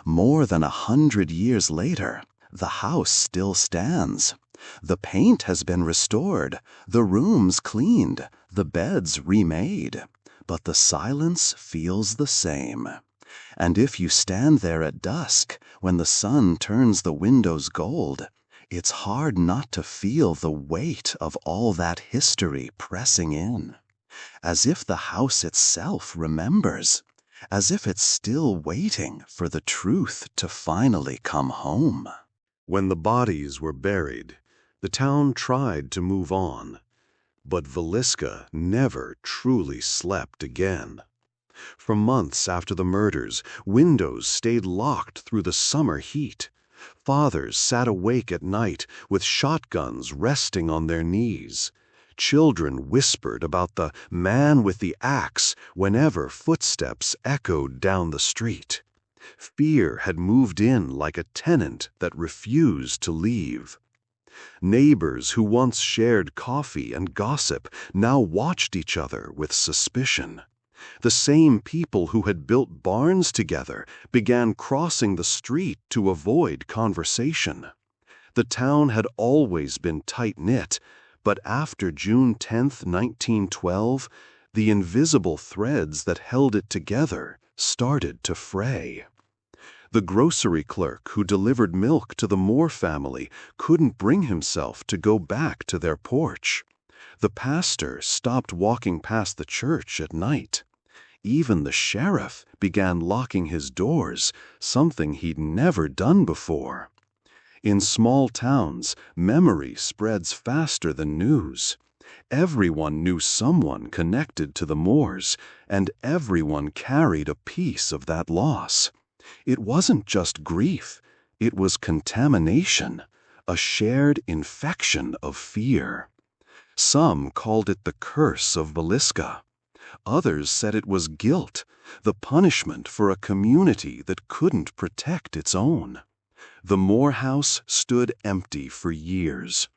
More than 100 years later, the house still stands. The paint has been restored, the rooms cleaned, the beds remade, but the silence feels the same. And if you stand there at dusk, when the sun turns the windows gold, it's hard not to feel the weight of all that history pressing in, as if the house itself remembers, as if it's still waiting for the truth to finally come home. When the bodies were buried, the town tried to move on, but Villisca never truly slept again. For months after the murders, windows stayed locked through the summer heat. Fathers sat awake at night with shotguns resting on their knees. Children whispered about the man with the axe whenever footsteps echoed down the street. Fear had moved in like a tenant that refused to leave. Neighbors who once shared coffee and gossip now watched each other with suspicion. The same people who had built barns together began crossing the street to avoid conversation. The town had always been tight-knit, but after June 10, 1912, the invisible threads that held it together started to fray. The grocery clerk who delivered milk to the Moore family couldn't bring himself to go back to their porch. The pastor stopped walking past the church at night. Even the sheriff began locking his doors, something he'd never done before. In small towns, memory spreads faster than news. Everyone knew someone connected to the Moors, and everyone carried a piece of that loss. It wasn't just grief, it was contamination, a shared infection of fear. Some called it the curse of Villisca. Others said it was guilt, the punishment for a community that couldn't protect its own. The Moore house stood empty for years.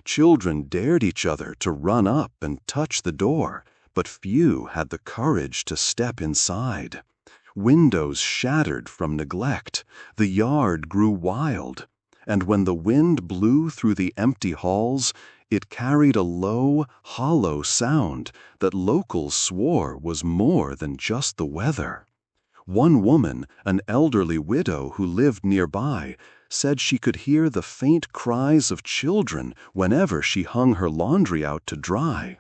Children dared each other to run up and touch the door, but few had the courage to step inside. Windows shattered from neglect, the yard grew wild, and when the wind blew through the empty halls, it carried a low, hollow sound that locals swore was more than just the weather. One woman, an elderly widow who lived nearby, said she could hear the faint cries of children whenever she hung her laundry out to dry.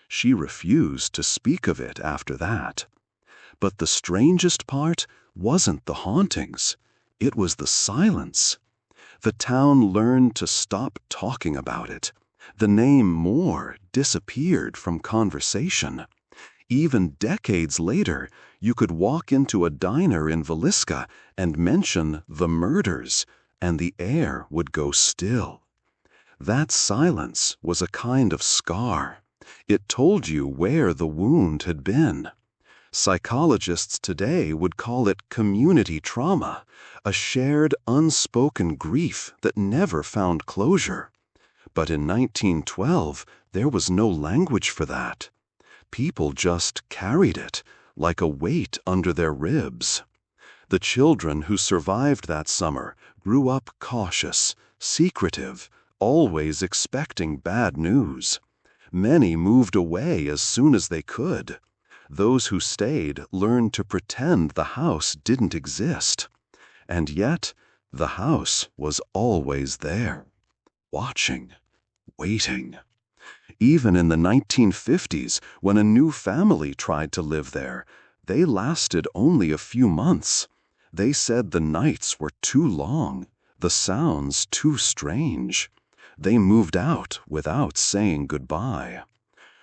She refused to speak of it after that. But the strangest part wasn't the hauntings. It was the silence. The town learned to stop talking about it. The name Moore disappeared from conversation. Even decades later, you could walk into a diner in Villisca and mention the murders, and the air would go still. That silence was a kind of scar. It told you where the wound had been. Psychologists today would call it community trauma, a shared unspoken grief that never found closure. But in 1912, there was no language for that. People just carried it, like a weight under their ribs. The children who survived that summer grew up cautious, secretive, always expecting bad news. Many moved away as soon as they could. Those who stayed learned to pretend the house didn't exist. And yet, the house was always there, watching, waiting. Even in the 1950s, when a new family tried to live there, they lasted only a few months. They said the nights were too long, the sounds too strange. They moved out without saying goodbye.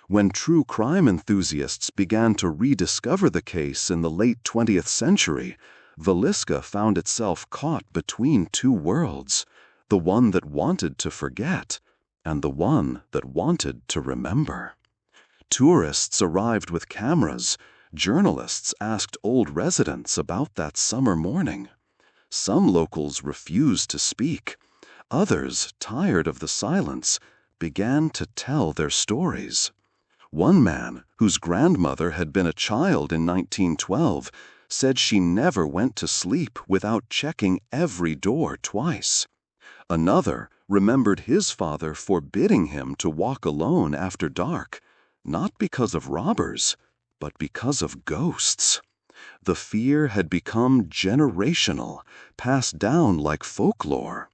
When true crime enthusiasts began to rediscover the case in the late 20th century, Villisca found itself caught between two worlds, the one that wanted to forget and the one that wanted to remember. Tourists arrived with cameras. Journalists asked old residents about that summer morning. Some locals refused to speak. Others, tired of the silence, began to tell their stories. One man, whose grandmother had been a child in 1912, said she never went to sleep without checking every door twice. Another remembered his father forbidding him to walk alone after dark, not because of robbers, but because of ghosts. The fear had become generational, passed down like folklore.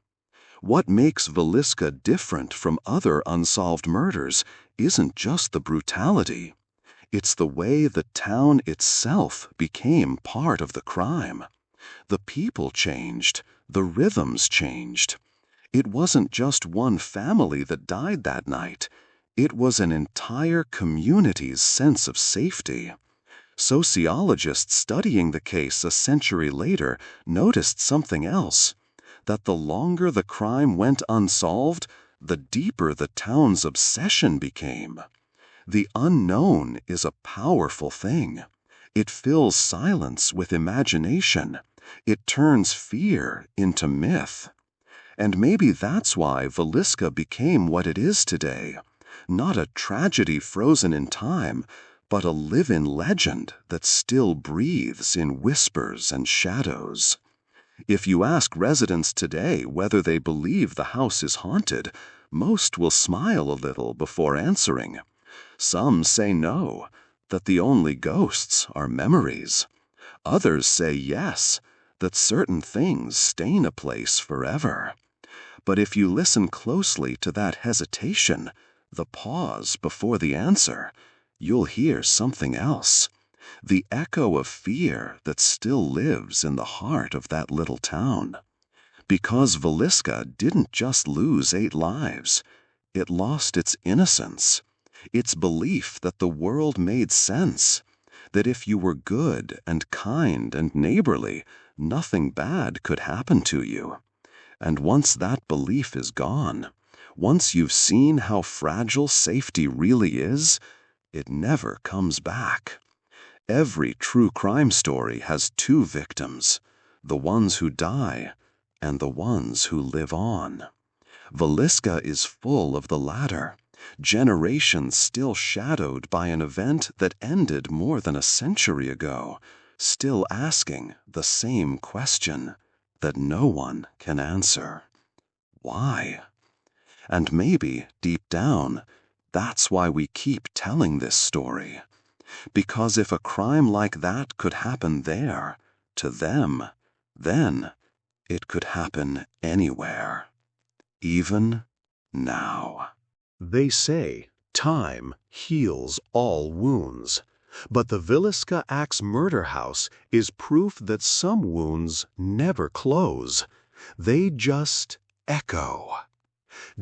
What makes Villisca different from other unsolved murders isn't just the brutality. It's the way the town itself became part of the crime. The people changed, the rhythms changed. It wasn't just one family that died that night. It was an entire community's sense of safety. Sociologists studying the case a century later noticed something else, that the longer the crime went unsolved, the deeper the town's obsession became. The unknown is a powerful thing. It fills silence with imagination. It turns fear into myth. And maybe that's why Villisca became what it is today. Not a tragedy frozen in time, but a live-in legend that still breathes in whispers and shadows. If you ask residents today whether they believe the house is haunted, most will smile a little before answering. Some say no, that the only ghosts are memories. Others say yes, that certain things stain a place forever. But if you listen closely to that hesitation, the pause before the answer, you'll hear something else. The echo of fear that still lives in the heart of that little town. Because Villisca didn't just lose 8 lives. It lost its innocence. Its belief that the world made sense, that if you were good and kind and neighborly, nothing bad could happen to you. And once that belief is gone, once you've seen how fragile safety really is, it never comes back. Every true crime story has 2 victims, the ones who die and the ones who live on. Villisca is full of the latter. Generations still shadowed by an event that ended more than a century ago, still asking the same question that no one can answer. Why? And maybe, deep down, that's why we keep telling this story. Because if a crime like that could happen there, to them, then it could happen anywhere. Even now. They say time heals all wounds, but the Villisca Axe Murder House is proof that some wounds never close. They just echo.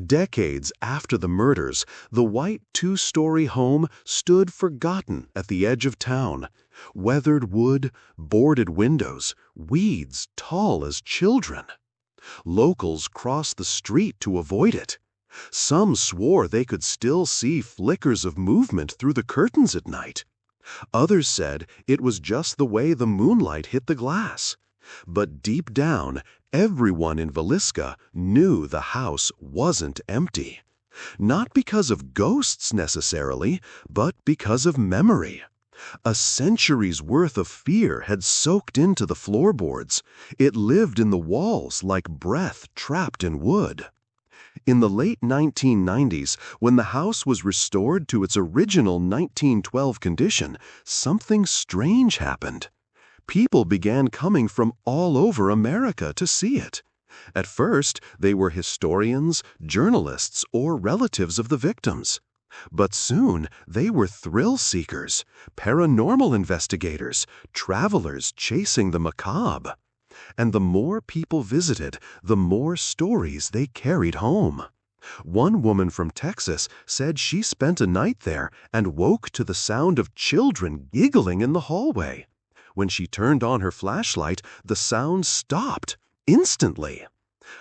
Decades after the murders, the white 2-story home stood forgotten at the edge of town. Weathered wood, boarded windows, weeds tall as children. Locals crossed the street to avoid it. Some swore they could still see flickers of movement through the curtains at night. Others said it was just the way the moonlight hit the glass. But deep down, everyone in Villisca knew the house wasn't empty. Not because of ghosts necessarily, but because of memory. A century's worth of fear had soaked into the floorboards. It lived in the walls like breath trapped in wood. In the late 1990s, when the house was restored to its original 1912 condition, something strange happened. People began coming from all over America to see it. At first, they were historians, journalists, or relatives of the victims. But soon, they were thrill seekers, paranormal investigators, travelers chasing the macabre. And the more people visited, the more stories they carried home. One woman from Texas said she spent a night there and woke to the sound of children giggling in the hallway. When she turned on her flashlight, the sound stopped instantly.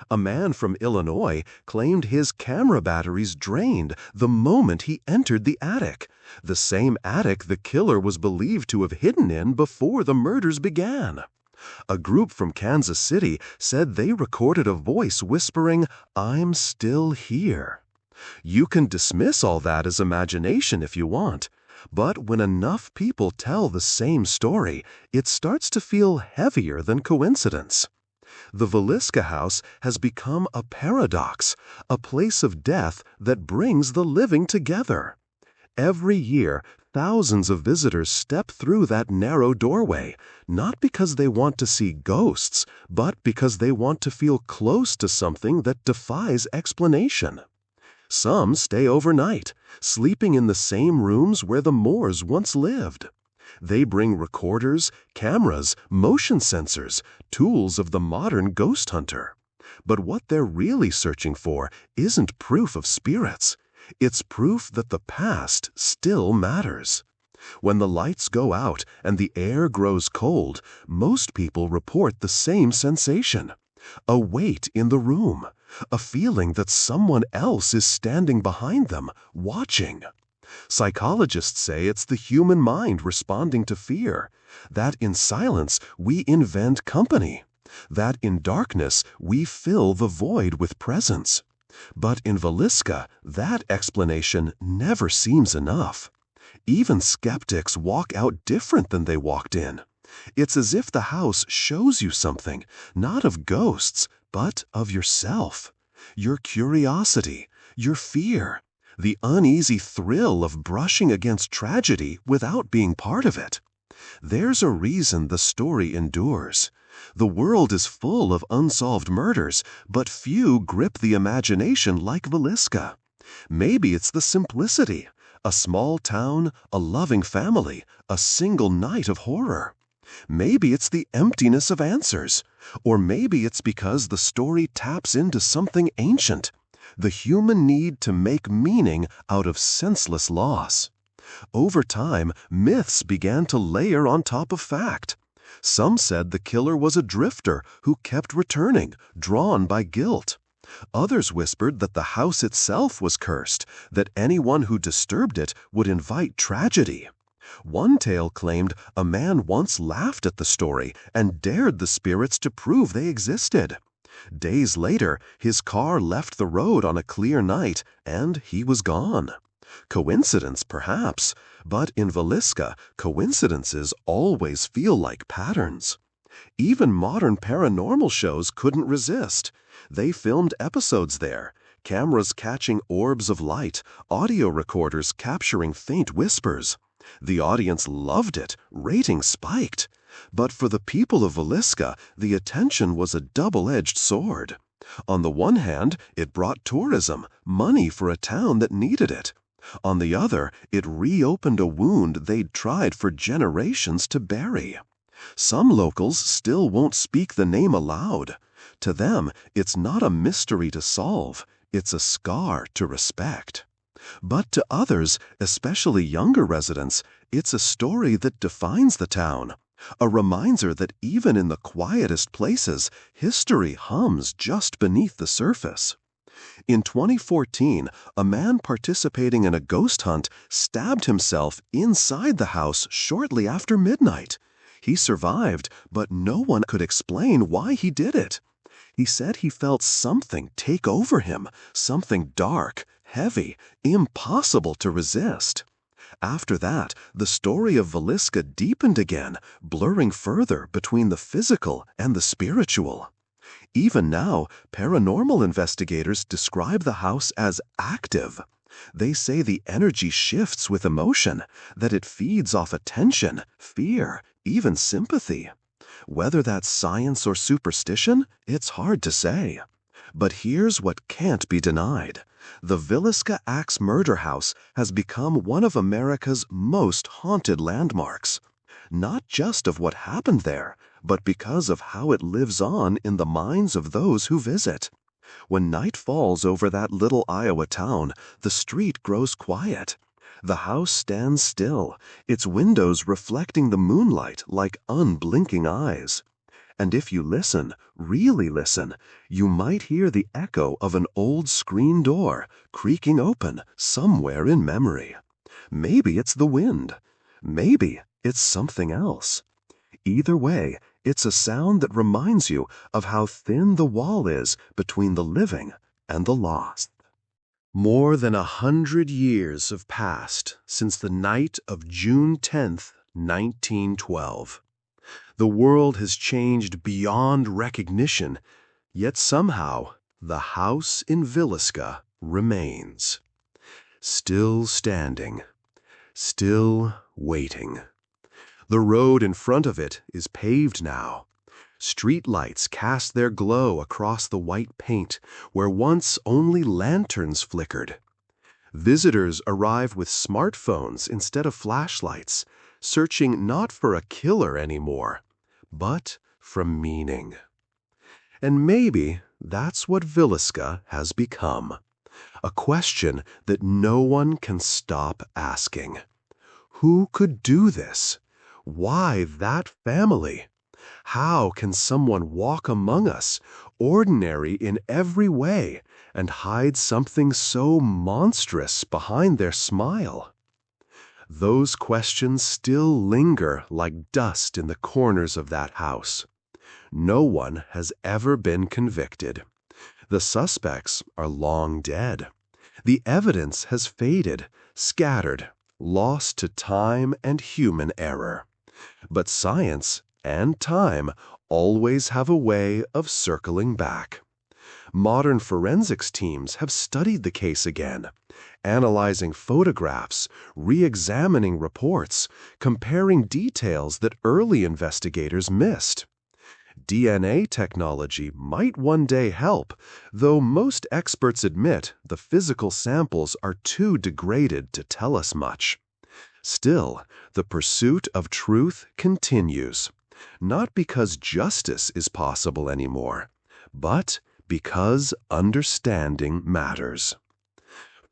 A man from Illinois claimed his camera batteries drained the moment he entered the attic, the same attic the killer was believed to have hidden in before the murders began. A group from Kansas City said they recorded a voice whispering, "I'm still here." You can dismiss all that as imagination if you want, but when enough people tell the same story, it starts to feel heavier than coincidence. The Villisca House has become a paradox, a place of death that brings the living together. Every year, thousands of visitors step through that narrow doorway, not because they want to see ghosts, but because they want to feel close to something that defies explanation. Some stay overnight, sleeping in the same rooms where the Moores once lived. They bring recorders, cameras, motion sensors, tools of the modern ghost hunter. But what they're really searching for isn't proof of spirits. It's proof that the past still matters. When the lights go out and the air grows cold, most people report the same sensation. A weight in the room, a feeling that someone else is standing behind them, watching. Psychologists say it's the human mind responding to fear, that in silence we invent company, that in darkness we fill the void with presence. But in Villisca, that explanation never seems enough. Even skeptics walk out different than they walked in. It's as if the house shows you something, not of ghosts, but of yourself. Your curiosity, your fear, the uneasy thrill of brushing against tragedy without being part of it. There's a reason the story endures. The world is full of unsolved murders, but few grip the imagination like Villisca. Maybe it's the simplicity, a small town, a loving family, a single night of horror. Maybe it's the emptiness of answers, or maybe it's because the story taps into something ancient, the human need to make meaning out of senseless loss. Over time, myths began to layer on top of fact. Some said the killer was a drifter who kept returning, drawn by guilt. Others whispered that the house itself was cursed, that anyone who disturbed it would invite tragedy. One tale claimed a man once laughed at the story and dared the spirits to prove they existed. Days later, his car left the road on a clear night, and he was gone. Coincidence, perhaps, but in Villisca, coincidences always feel like patterns. Even modern paranormal shows couldn't resist. They filmed episodes there, cameras catching orbs of light, audio recorders capturing faint whispers. The audience loved it, ratings spiked. But for the people of Villisca, the attention was a double-edged sword. On the one hand, it brought tourism, money for a town that needed it. On the other, it reopened a wound they'd tried for generations to bury. Some locals still won't speak the name aloud. To them, it's not a mystery to solve, it's a scar to respect. But to others, especially younger residents, it's a story that defines the town, a reminder that even in the quietest places, history hums just beneath the surface. In 2014, a man participating in a ghost hunt stabbed himself inside the house shortly after midnight. He survived, but no one could explain why he did it. He said he felt something take over him, something dark, heavy, impossible to resist. After that, the story of Villisca deepened again, blurring further between the physical and the spiritual. Even now, paranormal investigators describe the house as active. They say the energy shifts with emotion, that it feeds off attention, fear, even sympathy. Whether that's science or superstition, it's hard to say. But here's what can't be denied. The Villisca Axe Murder House has become one of America's most haunted landmarks. Not just of what happened there, but because of how it lives on in the minds of those who visit. When night falls over that little Iowa town, the street grows quiet. The house stands still, its windows reflecting the moonlight like unblinking eyes. And if you listen, really listen, you might hear the echo of an old screen door creaking open somewhere in memory. Maybe it's the wind. Maybe it's something else. Either way, it's a sound that reminds you of how thin the wall is between the living and the lost. More than 100 years have passed since the night of June 10th, 1912. The world has changed beyond recognition, yet somehow the house in Villisca remains. Still standing, still waiting. The road in front of it is paved now. Street lights cast their glow across the white paint where once only lanterns flickered. Visitors arrive with smartphones instead of flashlights, searching not for a killer anymore, but for meaning. And maybe that's what Villisca has become. A question that no one can stop asking. Who could do this? Why that family? How can someone walk among us, ordinary in every way, and hide something so monstrous behind their smile? Those questions still linger like dust in the corners of that house. No one has ever been convicted. The suspects are long dead. The evidence has faded, scattered, lost to time and human error. But science and time always have a way of circling back. Modern forensics teams have studied the case again, analyzing photographs, re-examining reports, comparing details that early investigators missed. DNA technology might one day help, though most experts admit the physical samples are too degraded to tell us much. Still, the pursuit of truth continues, not because justice is possible anymore, but because understanding matters.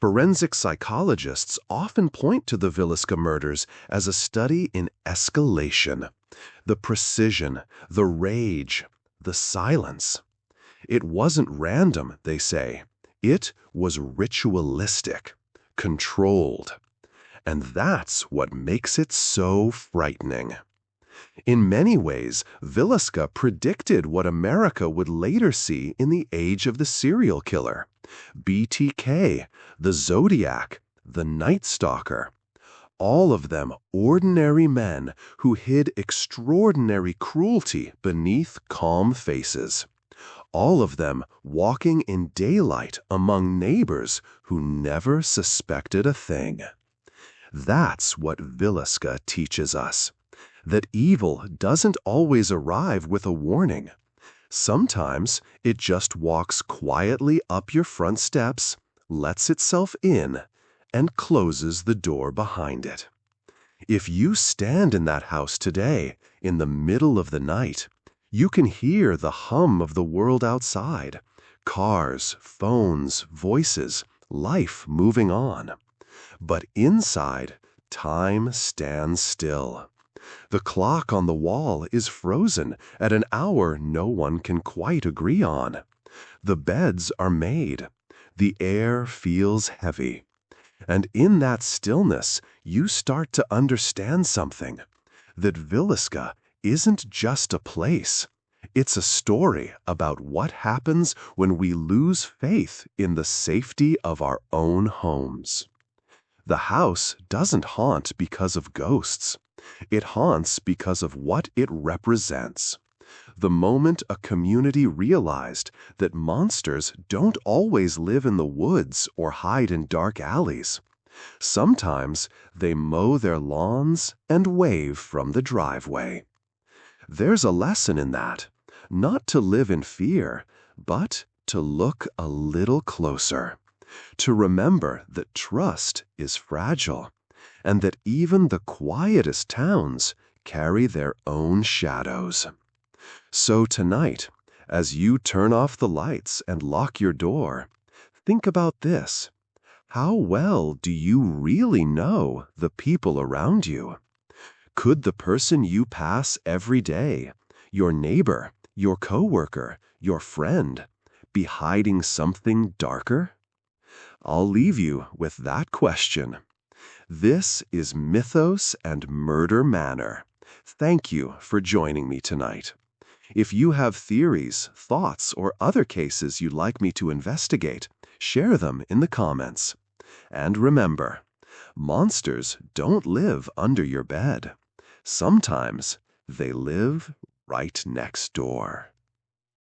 Forensic psychologists often point to the Villisca murders as a study in escalation, the precision, the rage, the silence. It wasn't random, they say. It was ritualistic, controlled. And that's what makes it so frightening. In many ways, Villisca predicted what America would later see in the age of the serial killer. BTK, the Zodiac, the Night Stalker. All of them ordinary men who hid extraordinary cruelty beneath calm faces. All of them walking in daylight among neighbors who never suspected a thing. That's what Villisca teaches us, that evil doesn't always arrive with a warning. Sometimes it just walks quietly up your front steps, lets itself in, and closes the door behind it. If you stand in that house today, in the middle of the night, you can hear the hum of the world outside, cars, phones, voices, life moving on. But inside, time stands still. The clock on the wall is frozen at an hour no one can quite agree on. The beds are made. The air feels heavy. And in that stillness, you start to understand something. That Villisca isn't just a place. It's a story about what happens when we lose faith in the safety of our own homes. The house doesn't haunt because of ghosts. It haunts because of what it represents. The moment a community realized that monsters don't always live in the woods or hide in dark alleys. Sometimes they mow their lawns and wave from the driveway. There's a lesson in that, not to live in fear, but to look a little closer, to remember that trust is fragile, and that even the quietest towns carry their own shadows. So tonight, as you turn off the lights and lock your door, think about this. How well do you really know the people around you? Could the person you pass every day, your neighbor, your coworker, your friend, be hiding something darker? I'll leave you with that question. This is Mythos and Murder Manor. Thank you for joining me tonight. If you have theories, thoughts, or other cases you'd like me to investigate, share them in the comments. And remember, monsters don't live under your bed. Sometimes they live right next door.